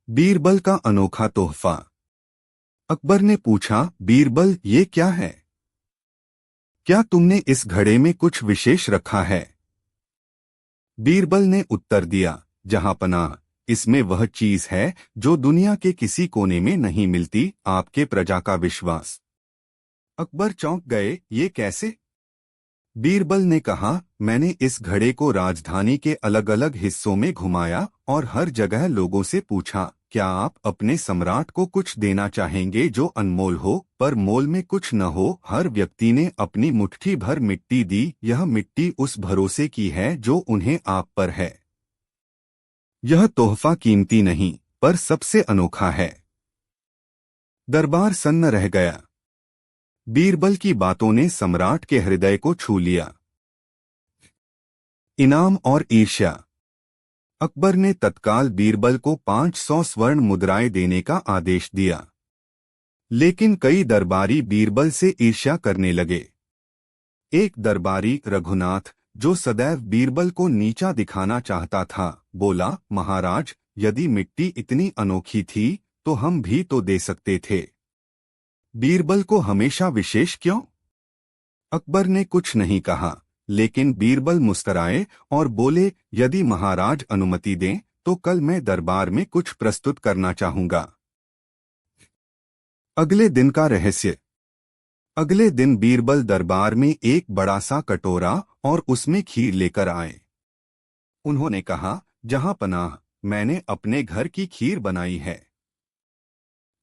S1: बीरबल का अनोखा तोहफा। अकबर ने पूछा, बीरबल ये क्या है? क्या तुमने इस घड़े में कुछ विशेष रखा है? बीरबल ने उत्तर दिया, जहांपनाह, इसमें वह चीज है जो दुनिया के किसी कोने में नहीं मिलती, आपके प्रजा का विश्वास। अकबर चौंक गए, ये कैसे? बीरबल ने कहा, मैंने इस घड़े को राजधानी के अलग अलग हिस्सों में घुमाया और हर जगह लोगों से पूछा, क्या आप अपने सम्राट को कुछ देना चाहेंगे जो अनमोल हो पर मोल में कुछ न हो? हर व्यक्ति ने अपनी मुट्ठी भर मिट्टी दी। यह मिट्टी उस भरोसे की है जो उन्हें आप पर है। यह तोहफा कीमती नहीं पर सबसे अनोखा है। दरबार सन्न रह गया। बीरबल की बातों ने सम्राट के हृदय को छू लिया। इनाम और ईर्ष्या। अकबर ने तत्काल बीरबल को 500 स्वर्ण मुद्राएं देने का आदेश दिया। लेकिन कई दरबारी बीरबल से ईर्ष्या करने लगे। एक दरबारी रघुनाथ, जो सदैव बीरबल को नीचा दिखाना चाहता था, बोला, महाराज, यदि मिट्टी इतनी अनोखी थी तो हम भी तो दे सकते थे। बीरबल को हमेशा विशेष क्यों? अकबर ने कुछ नहीं कहा, लेकिन बीरबल मुस्कराए और बोले, यदि महाराज अनुमति दें तो कल मैं दरबार में कुछ प्रस्तुत करना चाहूंगा। अगले दिन का रहस्य। अगले दिन बीरबल दरबार में एक बड़ा सा कटोरा और उसमें खीर लेकर आए। उन्होंने कहा, जहांपनाह, मैंने अपने घर की खीर बनाई है।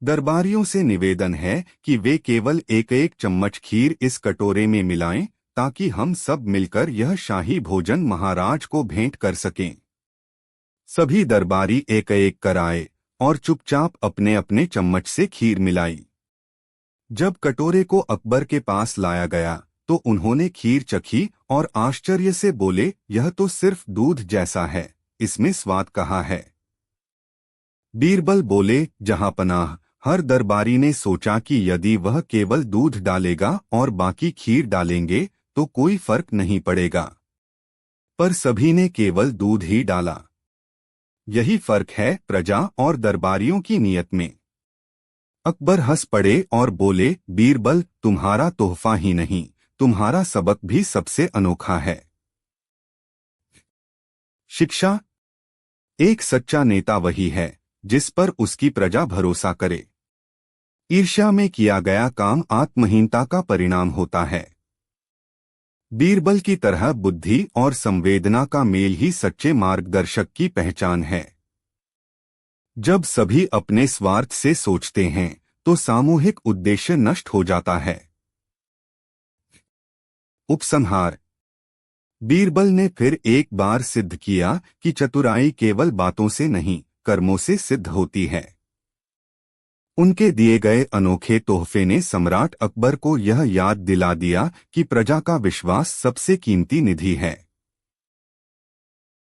S1: दरबारियों से निवेदन है कि वे केवल एक एक चम्मच खीर इस कटोरे में मिलाएं ताकि हम सब मिलकर यह शाही भोजन महाराज को भेंट कर सकें। सभी दरबारी एक एक कर आए और चुपचाप अपने अपने चम्मच से खीर मिलाई। जब कटोरे को अकबर के पास लाया गया तो उन्होंने खीर चखी और आश्चर्य से बोले, यह तो सिर्फ दूध जैसा है, इसमें स्वाद कहाँ है? बीरबल बोले, जहांपनाह, हर दरबारी ने सोचा कि यदि वह केवल दूध डालेगा और बाकी खीर डालेंगे तो कोई फर्क नहीं पड़ेगा, पर सभी ने केवल दूध ही डाला। यही फर्क है प्रजा और दरबारियों की नीयत में। अकबर हंस पड़े और बोले, बीरबल, तुम्हारा तोहफा ही नहीं, तुम्हारा सबक भी सबसे अनोखा है। शिक्षा। एक सच्चा नेता वही है जिस पर उसकी प्रजा भरोसा करे। ईर्ष्या में किया गया काम आत्महीनता का परिणाम होता है। बीरबल की तरह बुद्धि और संवेदना का मेल ही सच्चे मार्गदर्शक की पहचान है। जब सभी अपने स्वार्थ से सोचते हैं तो सामूहिक उद्देश्य नष्ट हो जाता है। उपसंहार। बीरबल ने फिर एक बार सिद्ध किया कि चतुराई केवल बातों से नहीं, कर्मों से सिद्ध होती है। उनके दिए गए अनोखे तोहफे ने सम्राट अकबर को यह याद दिला दिया कि प्रजा का विश्वास सबसे कीमती निधि है।